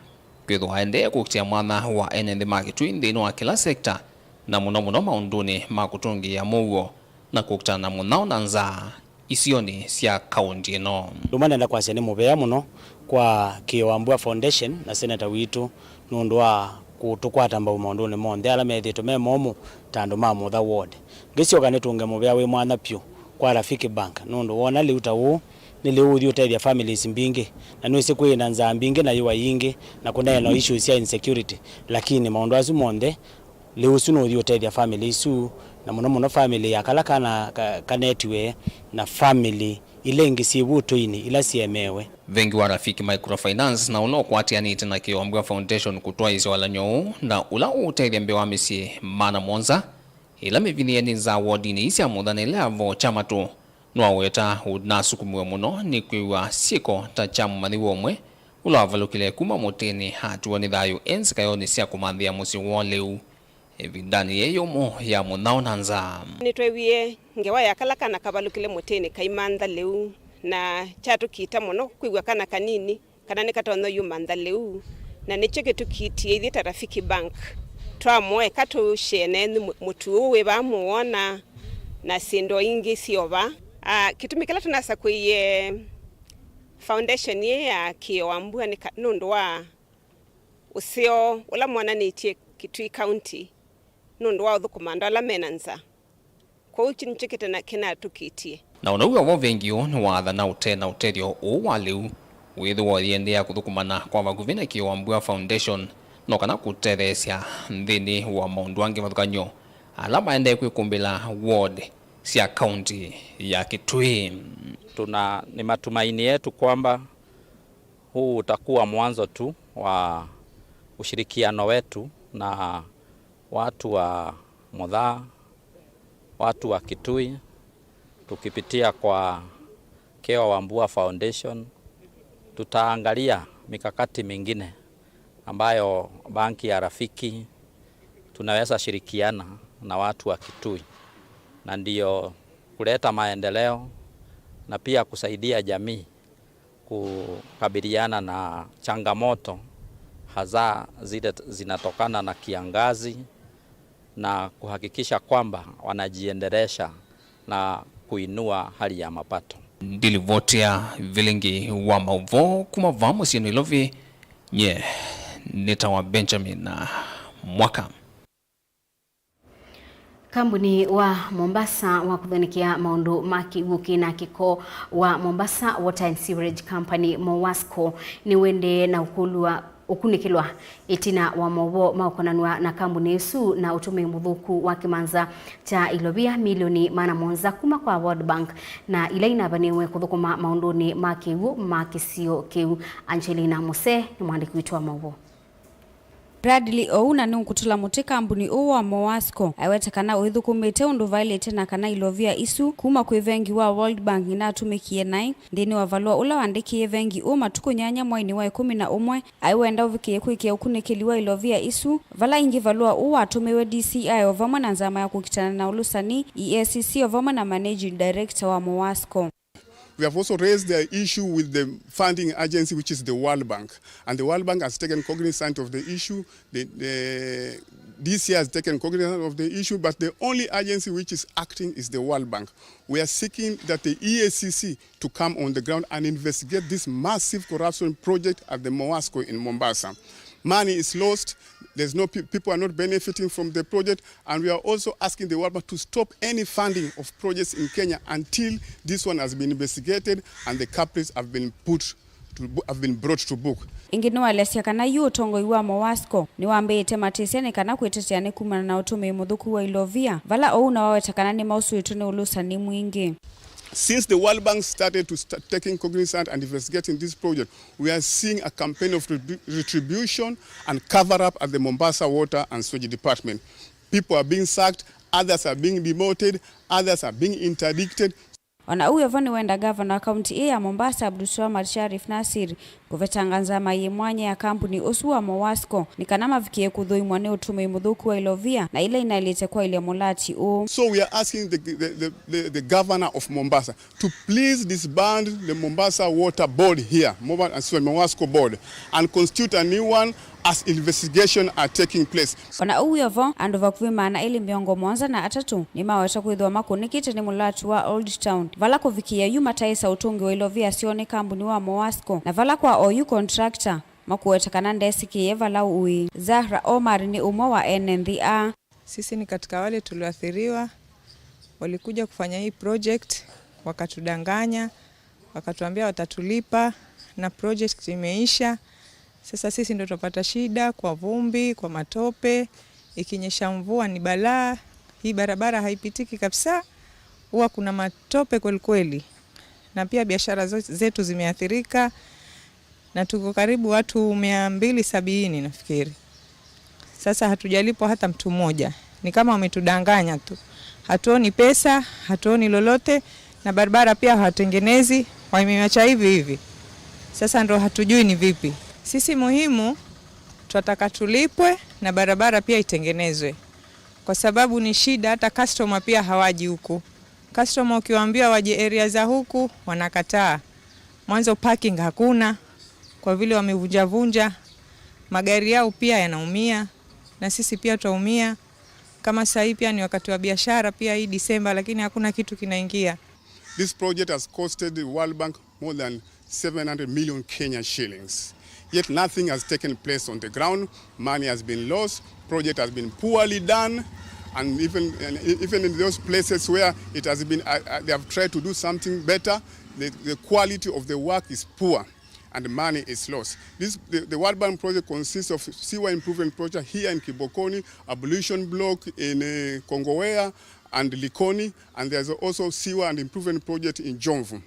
kwithwa ende kukitia mwana wa enende Makitui nthini wa kila sekta na muno maunduni makutungia Mauvoo na kukutana munao na nzaa isioni cia kaunti no. Ndumanenda kwa sene mubea muno kwa Kiowambua Foundation na senator witu nundu wa kutukwata mbau maunduni monthe ala methito me momu tandu ma Mutha ward ngicio nitunge mubea wi mwana pyu kwa Rafiki Bank nundu wona liuta wu ni liu uthi utethia families mbingi na nwisi kwina nzaa mbingi na yuwa yingi na kuneno issues ya insecurity lakini maundu asu monthe liu su no uthi utethia families su na muno family ya kala kanetiwe na family ile ngisi butoini ila siemewe vengi wa Rafiki Microfinance na uno kwatianite na Kiowambua Foundation kutwa izo wala nyoo na ula utethia mbewa misi mana monza ila mivini eni za wodini isi ya Mutha nile avo chama tu nwaweta unasukumiwe muno ni kwiwa siko ta chamu maniwe omwe ula wavalukile kuma mutini hatuwa ni dhayu enzi kayoni siya kumanthia musi woleu evindani yeyo mo ya munao nanza nitwewie ngewa yakala kana kabalukile mutini kaimantha leu na chatu kita muno kwigwa kana kanini kana nikatono yumantha leu na nicheke tukitie ithita Rafiki Bank twamwe katu shene mutu we bamuona na sindo ingi sioba kitumikala tunasa kuye foundation ye ya Kiowambua ni nundu wa usio ula mwana nitie Kitui County nundu wa uthukumanda ala menanza kwa uchi nchikite na kina tukitie na unauwa wovengio ni watha na utena utethio uwaliu withu wothiende ya kuthukumana kwa vakuvina Kiowambua Foundation no kana kutethesia nthini wa maundu angi mathukanyo ala maende kwikumbila ward cia county ya Kitui. Ni matumaini yetu kwamba huu utakuwa mwanzo tu wa ushirikiano wetu na watu wa Mutha, watu wa Kitui, tukipitia kwa Kiowambua Foundation. Tutaangalia mikakati mingine ambayo banki ya Rafiki tunaweza shirikiana na watu wa Kitui na ndio kuleta maendeleo na pia kusaidia jamii kukabiliana na changamoto hasa zile zinatokana na kiangazi na kuhakikisha kwamba wanajiendelesha na kuinua hali ya mapato. Ndilivotia Vilingi wa Mauvoo kuma vamo sino ilovi nitawa Benjamin Mwaka. Kambuni wa Mombasa wa kuthonikia maundu makivuki na kiko wa Mombasa Water and Sewerage Company MOWASCO ni wende na ukunikilwa itina wa Mauvoo maukonanwa na kambuni isu na utume muthuku wa kimanza cha ilobia milioni mana monza kuma kwa World Bank na ilaina baniwe kuthukuma maunduni makivu makisio kiu. Angelina Muse ni mwandiki wetu wa Mauvoo. Bradley Ouna ni ukutula muti kambuni uwa MOWASCO aiwetekana uithukumite undu vailete na kana ilovia isu kuma kwi vengi wa World Bank inatumikie nai ndini wavalua ula wandikie vengi matuku nyanya mwaini wa 11 aiwenda uvikie kwikia ukunikiliwa ilovia isu vala ingi valua uwa atumiwe DCI ovamwe na nzama ya kukitana na ulusani EACC ovamwe na Managing Director wa MOWASCO. We have also raised the issue with the funding agency, which is the World Bank. And the World Bank has taken cognizance of the issue. The DCI has taken cognizance of the issue, but the only agency which is acting is the World Bank. We are seeking that the EACC to come on the ground and investigate this massive corruption project at the MOWASCO in Mombasa. Money is lost. There's no people are not benefiting from the project, and we are also asking the World Bank to stop any funding of projects in Kenya until this one has been investigated and the culprits have been brought to book. Ingine walesia kana yu utongo iwa MOWASCO ni wambete matisiani kana kueteteane kumana na utume muthuku wa ilovia vala Ouna wawetakana ni mausu itune ulusa ni mwingi. Since the World Bank started to start taking cognizance and investigating this project, we are seeing a campaign of retribution and cover-up at the Mombasa Water and Sewage Department. People are being sacked, others are being demoted, others are being interdicted. Ona uyo vani wenda governor county ya Mombasa Abdulswamad Sharif Nasir kuvetangaza maye mwanya ya kampuni Osua Mowasco nikanama vikie kudhui mwane utume mudhuku wa ilovia na ile inalete kwa ile molati o. So we are asking the governor of Mombasa to please disband the Mombasa Water Board here, Mowasco Board, and constitute a new one as investigation are taking place. Ona uyo vo andova kuwima na ili miongo mwanza na atatu ni maweta kuidhwa makunikite ni mulatu wa Old Town. Vala kuvikia yuma taisa utungi wa ilovia sione kampuni wa Mowasco na vala kwa OU contractor makuweta kananda esiki vala ui. Zahra Omar ni umo wa NNDA. Sisi ni katika wale tuliathiriwa, walikuja kufanya hii project, wakatudanganya, wakatuambia watatulipa na project imeisha. Sasa sisi ndio tupata shida kwa vumbi, kwa matope, ikinyesha mvua ni balaa. Hii barabara haipitiki kabisa. Huwa kuna matope kweli. Na pia biashara zetu zimeathirika na tuko karibu watu 270 nafikiri. Sasa hatujalipwa hata mtu mmoja. Ni kama wametudanganya tu. Hatuoni pesa, hatuoni lolote na barabara pia hawatengenezi, wameiacha hivi. Sasa ndio hatujui ni vipi. Sisi muhimu tunataka tulipwe na barabara pia itengenezwe. Kwa sababu ni shida, hata customer pia hawaji huku. Customer ukiwaambia waje area za huku wanakataa. Mwanzo parking hakuna kwa vile wamevunja. Magari yao pia yanaumia na sisi pia tutaumia. Kama sasa hivi pia ni wakati wa biashara pia hii Disemba lakini hakuna kitu kinaingia. This project has costed the World Bank more than 700 million Kenya shillings. Yet nothing has taken place on the ground. Money has been lost. Project has been poorly done. And even in those places where it has been, they have tried to do something better, the quality of the work is poor and the money is lost. The World Bank project consists of sewer improvement project here in Kibokoni, ablution block in Kongowea and Likoni, and there's also sewer and improvement project in Jomvu.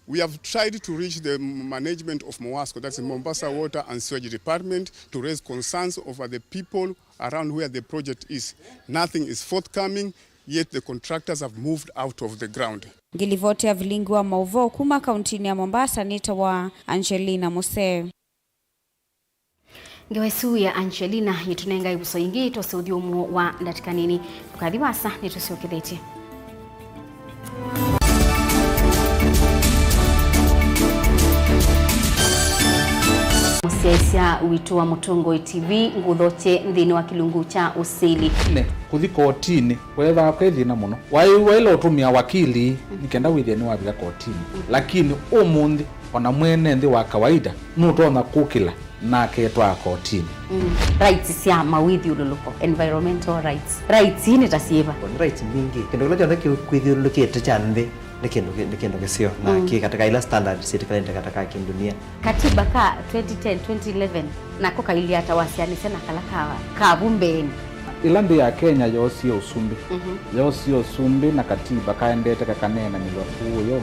We have tried to reach the management of Mowasco, that's the Mombasa Water and Sewage Department, to raise concerns over the people around where the project is. Nothing is forthcoming, yet the contractors have moved out of the ground. Ngilivote ya Vilingi wa Mauvoo kuma kauntini ya Mombasa nita wa Angelina Mose. Ngewesu ya Angelina yitunenga ibuso ingi tosaudi umu wa ndatikanini. Tukadhiwasa nitusiokidheti. Musesia wito wa Mutongo TV nguthoche nthini wa kilungu cha usili ne kuthi kotini wetha kwethina muno wailo utumia wakili nikenda withia ni wabira kotini lakini umundi ona mwene nthi wa kawaida nutona kukila na ketwa kotini rights cia mawithi ululuko environmental rights ni tasieva rights mingi kendo kila jonde kwithiulukite cha nthi nikendo kesio na katika ila standard serikali katika kidunia katiba ka 2010 2011 nako kaili hata wasiani sana kalakawa kabumbeni ilandi ya Kenya yosio usumbi yosio usumbi na katiba kaendete kakanena milofu yo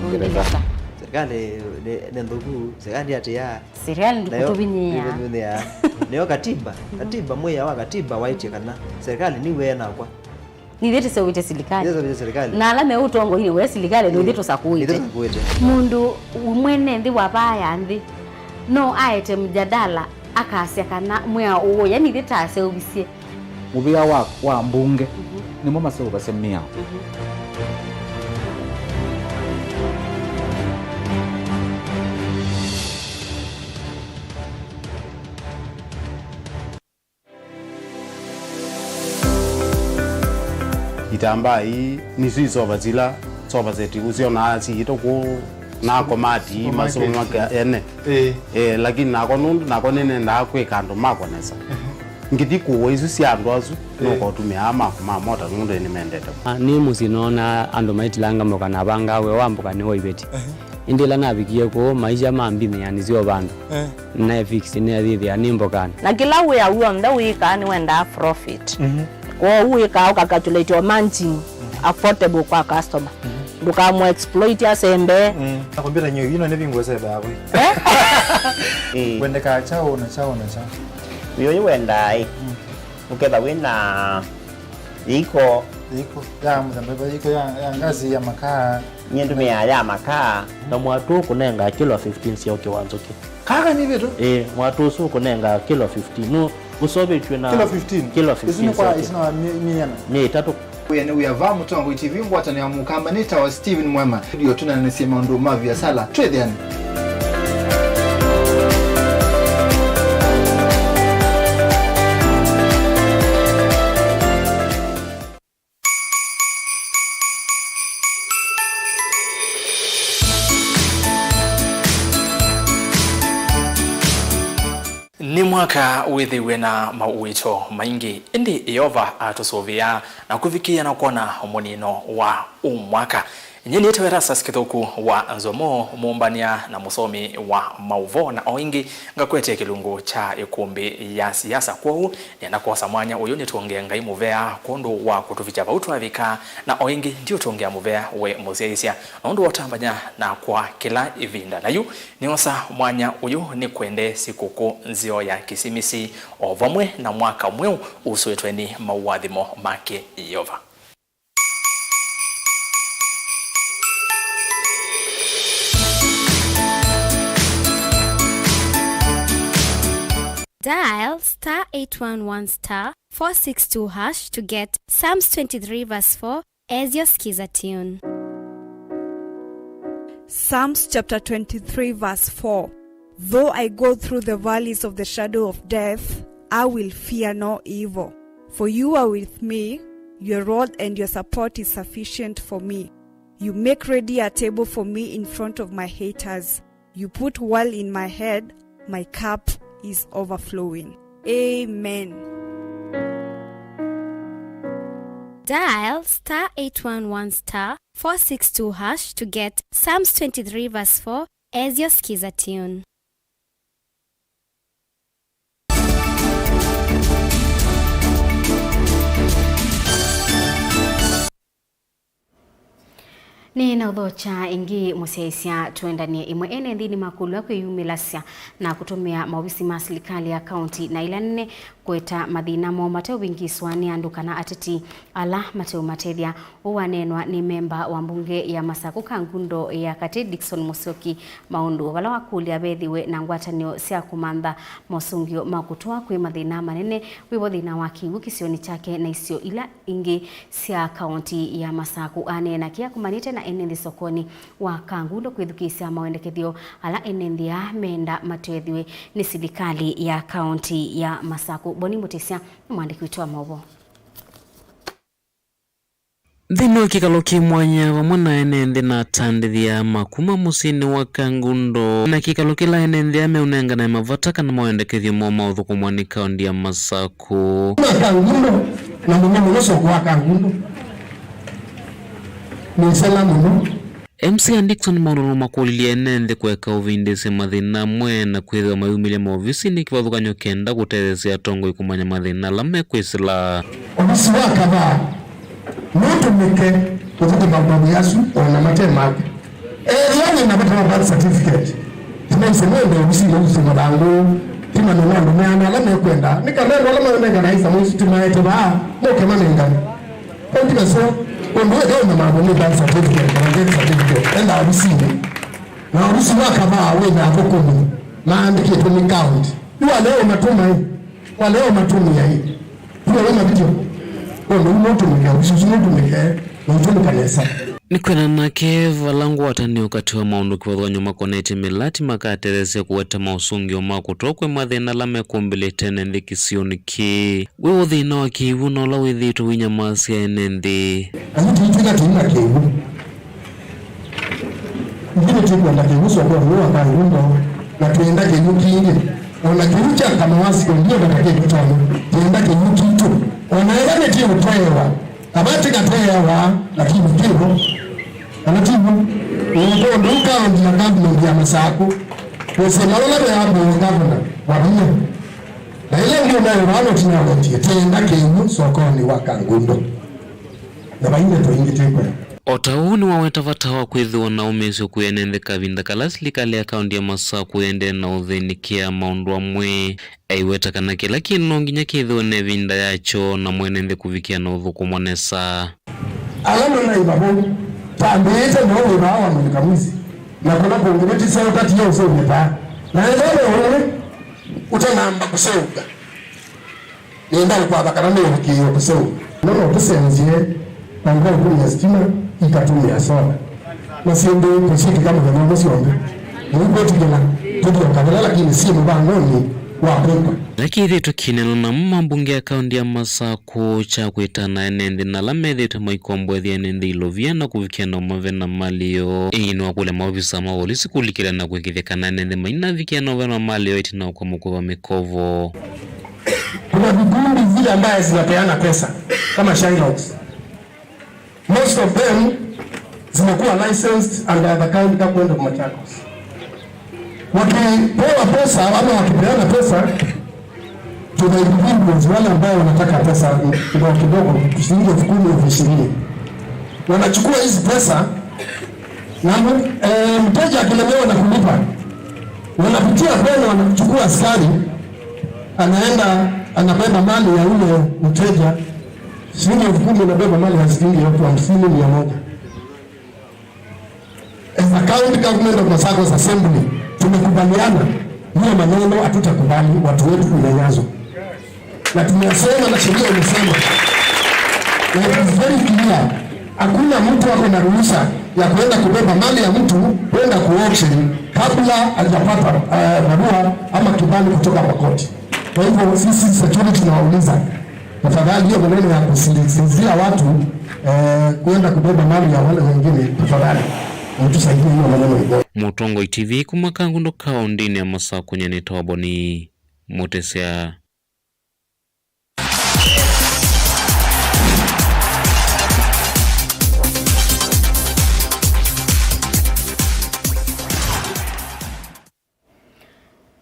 Uingereza serikali nendugu serikali ati ya serikali ndikutubinia neo katiba moya wa katiba waiti kana serikali ni wena kwa ni dhete sewite serikali na alame utongo hini we serikali ni dhete sakuite mundu umwene ndi wabaya ndi no aete mjadala akasya kana mwa uwo yani dhete aseobisie ubia wa mbunge ni mama seo basemia itamba hii nizi soba zila soba zeti uzio na si itoko na komati masomo maka ene lakini nako nundu nako nene ndakwe kando mako nesa ngiti kuwo isu si andu azu noko tumia ama mota nundu ni mendete ni musinona ando maitilanga moka na banga we wambuka ni hoibeti indila nabikie ko maisha mambime yani zio bandu na fix ni adhithi ya nimbo kana na kila we ya uonda we kan wenda profit kwa uwe ka calculate your managing affordable kwa customer. Dukamu exploit ya sembe. Nakwambia nyo yino nevi ngweze bawe. Wende ka chao na chao. Wiyo wenda uketha wina iko ya mzambeba iko ya ngazi ya makaa nyendu ya makaa na mwatu kunenga kilo 15 sio kiwanzoke. Kaka ni vitu? Mwatu su kunenga kilo 15. No usobe chuna kilo 15. Isina miyana. Ni tatu. Uyava Mutongo TV ngwatani ya mukambanita wa Steven Mwema. Ndio tunanasema ndo mavi ya sala. Trade yani. Ni mwaka withiwe na mauwito maingi indi Yehova atusovia na kuvikia na kuona munino wa umwaka. Nyeni etewera saskithoku wa Nzomo mumbania na musomi wa Mauvoo na oingi ngakwete kilungu cha ikumbi ya siasa kwao nenda kwa mwanya uyu ni tuongea ngai muvea kondo wa kutuficha bautu avika na oingi ndio tuongea muvea we muzeisia ondo watambanya na kwa kila ivinda na yu niosa mwanya uyu ni kwende sikuku nzio ya kisimisi ovamwe na mwaka mweu usuetweni mauadhimo make Yehova. Dial *811*462# to get Psalms 23 verse 4 as your skiza tune. Psalms chapter 23 verse 4. Though I go through the valleys of the shadow of death, I will fear no evil. For you are with me, your rod and your support is sufficient for me. You make ready a table for me in front of my haters. You put oil in my head, my cup is overflowing. Amen. Dial *811*462# to get Psalms 23 verse 4 as your skiza tune. Ni na udhocha ingi musiaisia tuendanie imwe ene ndini makulu yako yumilasya na kutumia mawisi masilikali ya kaunti na ila nne kweta madhinamo mateo wingi swani andukana ateti ala mateo matethia uwanenwa ni memba wa mbunge ya Masaku Kangundo ya Kati Dickson Musyoki Maundu wala wakulia bethiwe na ngwatanio cia kumantha mosungio makutua kwi mathina manene wibo thina wa kiwu kisioni chake na isio ila ingi cia kaunti ya Masaku anena kia kumanite na enendi sokoni wa Kangundo kwithukisia mawendekethio ala enendi ya menda matwethiwe ni serikali ya kaunti ya Masaku. Boni Mutesia mwandiki wetu wa Mauvoo. Dhino kikalo kimwanya wamona enendi na tandithia makuma musini wa Kangundo na kikalo kila enendi ya meunenga na mavataka na mawendekethio mwa mauthu kumwani kaundi ya Masaku. Kangundo na mwenye soko wa Kangundo ni salamu MC Dickson Maundu makulilia enendi kweka uvindisi mathina mwena kwithwa mayumilia maovisi ni kivathukanyo kenda gutethesia tongo ikumanya mathina lame kwisila ofisi wa kaba nutumike kutoka mababu yasu na matema yani na batama birth certificate tunaise mwende ofisi na usi mabango tima no ndo mwana lame kwenda nikalero lame nenda na isa mwisi tumaete ba moke manenga kwa so Ondo na maboni birth certificate na death certificate enda abisini na abisi wakaba we na akokomi maandike to ni count kwa leo matuma hii kwa leo matumi ya hii kwa leo mabito ondo moto mke abisi moto mke na utomo kanisa nikwena nake valangu watani wakati wa maundu kiwadhuwa nyuma koneti milati makaterese kuweta mausungio makutokwe mathina lame kumbile tene ndi kisioni ki wewo thina wa kiwu na ula withito winya masi ya enendi tuitika tuina kiwu ngine tuikuenda kiwu soko huwa Kangundo na tuenda kiwu kingi ona kiwu cha kama wasi ndio katakie kutano tuenda kiwu kitu onaegane kiwu twewa abati katewa lakini kiwu anatibu ndio nduka ndio government ya Masaku kusema wala ya governor wabia na ile ndio nayo wao tunawatia tenda kiwu sokoni wa Kangundo na baina to ingitekwe Otauni waweta vatawa kwithiwa na umesio kuyenendeka vinda kalasili kale akaunti ya masa kuyende na uthinikia maundu amwe aiweta kana kila kino nginya kithiwa ne vinda yacho na mwenende kuvikia na uthuku mwanesa alama na ibabo tambete no urawa mkamwizi na kuna bongeti sio kati yao sio meta na ndio wewe utanamba kuseuka nenda kwa bakana ndio kiyo kuseuka no tusenzie na ngao kuna stima ikatumia sola na siende kusiki kama vile msiombe mungu tukina tukakabala lakini si mbangoni wa Afrika lakini tukinena na mambunge ya kaunti ya Masako cha kwetana enende na lamedhe tamaikombwe thia enende ilovia na kuvikia na umavena malio ino wakule maofisa maolisi kulikila na kwekithekana enende maina vikia na umavena malio iti na ukamukuwa mikovo kuna vikundi vile ambaye zinapeana pesa kama Shylocks. Most of them zinakuwa licensed under the county government of Machakos. Wakipewa pesa ama wakipeana pesa to the individuals wale ambao wanataka pesa kidogo shilingi 10,000 wanachukua hizi pesa na mteja akilemewa na kulipa wanapitia kwenda wanachukua askari anaenda anabeba mali ya yule mteja shilingi 10,000 anabeba mali ya shilingi 50,100. As a county government of Masakos Assembly tumekubaliana hiyo maneno hatutakubali watu wetu kunyanyazwa. Na tumesema na sheria imesema na it is very clear hakuna mtu ako na ruhusa ya kwenda kubeba mali ya mtu kwenda kuauction kabla hajapata barua ama kibali kutoka kwa koti. Kwa hivyo sisi security tunawauliza tafadhali hiyo maneno ya kusinzia watu kwenda kubeba mali ya wale wengine tafadhali mtusaidie hiyo maneno hiyo. Mutongo TV kumakangu ndo kaundini ya Masako nyene tawaboni mutesea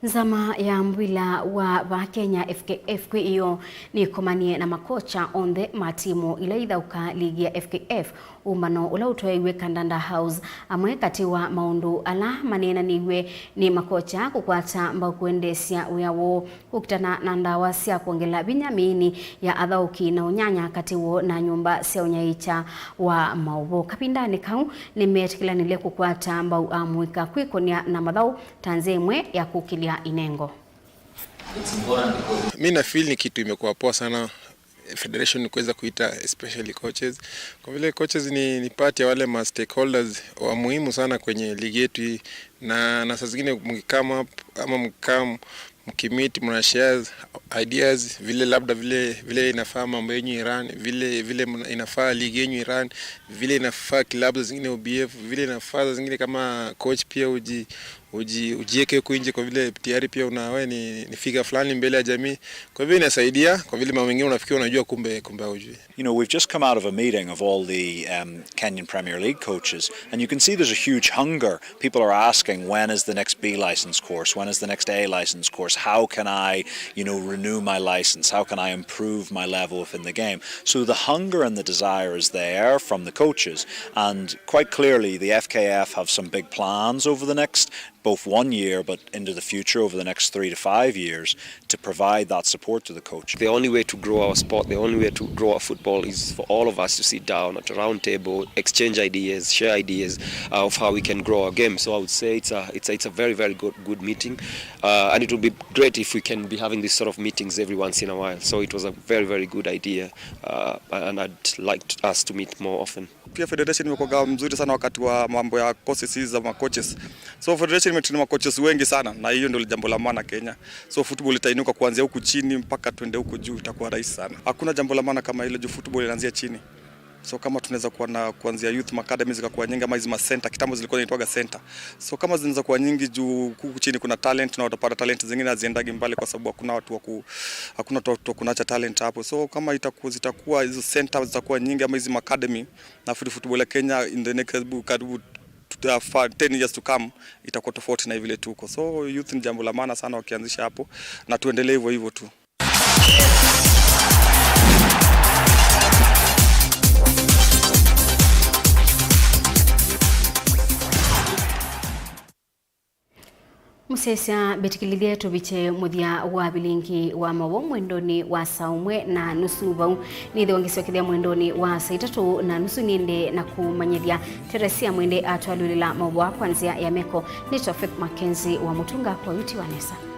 Zama ya mbwila wa Kenya FKF iyo ni komanie na makocha onde matimu ila ithauka ligi ya FKF umano ula utoewe Kandanda House amwe kati wa maundu ala manena niwe ni makocha kukwata mbao kuendesya uyawo kukitana na ndawa sia kuongela binyamini ya athauki na unyanya kati wo na nyumba sia unyaicha wa Mauvoo kapindani kau nimetikilanile kukwata mbao amwika kwikonia na madhau tanzemwe ya kukilia inengo. Mimi na feel ni kitu imekuwa poa sana federation kuweza kuita especially coaches. Kwa vile coaches ni part ya wale ma stakeholders wa muhimu sana kwenye ligi yetu na saa zingine mkikama ama mkimiti mna share ideas vile labda vile inafaa mambo yenyu Iran, vile inafaa ligi yenyu Iran, vile inafaa klabu zingine OBF, vile inafaa zingine kama coach pia ujieke huko nje kwa vile tayari pia unawe ni figure fulani mbele ya jamii. Kwa hivyo inasaidia kwa vile mambo mengine unafikia unajua kumbe hujui. You know, we've just come out of a meeting of all the Kenyan Premier League coaches and you can see there's a huge hunger. People are asking when is the next B license course? When is the next A license course? How can I, renew my license? How can I improve my level within the game? So the hunger and the desire is there from the coaches and quite clearly the FKF have some big plans over the next both 1 year but into the future over the next 3 to 5 years to provide that support to the coach. The only way to grow our sport, the only way to grow our football is for all of us to sit down at a round table, exchange ideas, share ideas of how we can grow our game. So I would say it's a very, very good meeting and it would be great if we can be having this sort of meetings every once in a while. So it was a very, very good idea and I'd like us to meet more often. Pia federation imekuwa mzuri sana wakati wa mambo ya courses za coaches. So federation imetrain coaches wengi sana na hiyo ndio jambo la maana Kenya. So football itainuka kuanzia huku chini mpaka twende huko juu itakuwa rahisi sana. Hakuna jambo la maana kama ile juu football inaanzia chini. So kama tunaweza kuwa na kuanzia youth academies zikakuwa nyingi ama hizo ma center kitambo zilikuwa zinaitwa center. So kama zinaweza kuwa nyingi juu huku chini kuna talent na utapata talent zingine haziendagi mbali kwa sababu hakuna watu wa kunaacha talent hapo. So kama zitakuwa hizo center zitakuwa nyingi ama hizo academy na football ya Kenya in the next 10 years to come itakuwa tofauti na vile tuko. So youth ni jambo la maana sana wakianzisha hapo na tuendelee hivyo tu. Musesa betikilithia tubiche muthia wa Vilingi wa Mauvoo mwendoni wa saumwe na nusu vau nithe wangisokithia mwendoni wa saitatu na nusu ninde na kumanyithia Teresia mwende atwalulila Mauvoo kwanzia ya meko ni Makenzi wa mutunga kwa witi wa Nesa.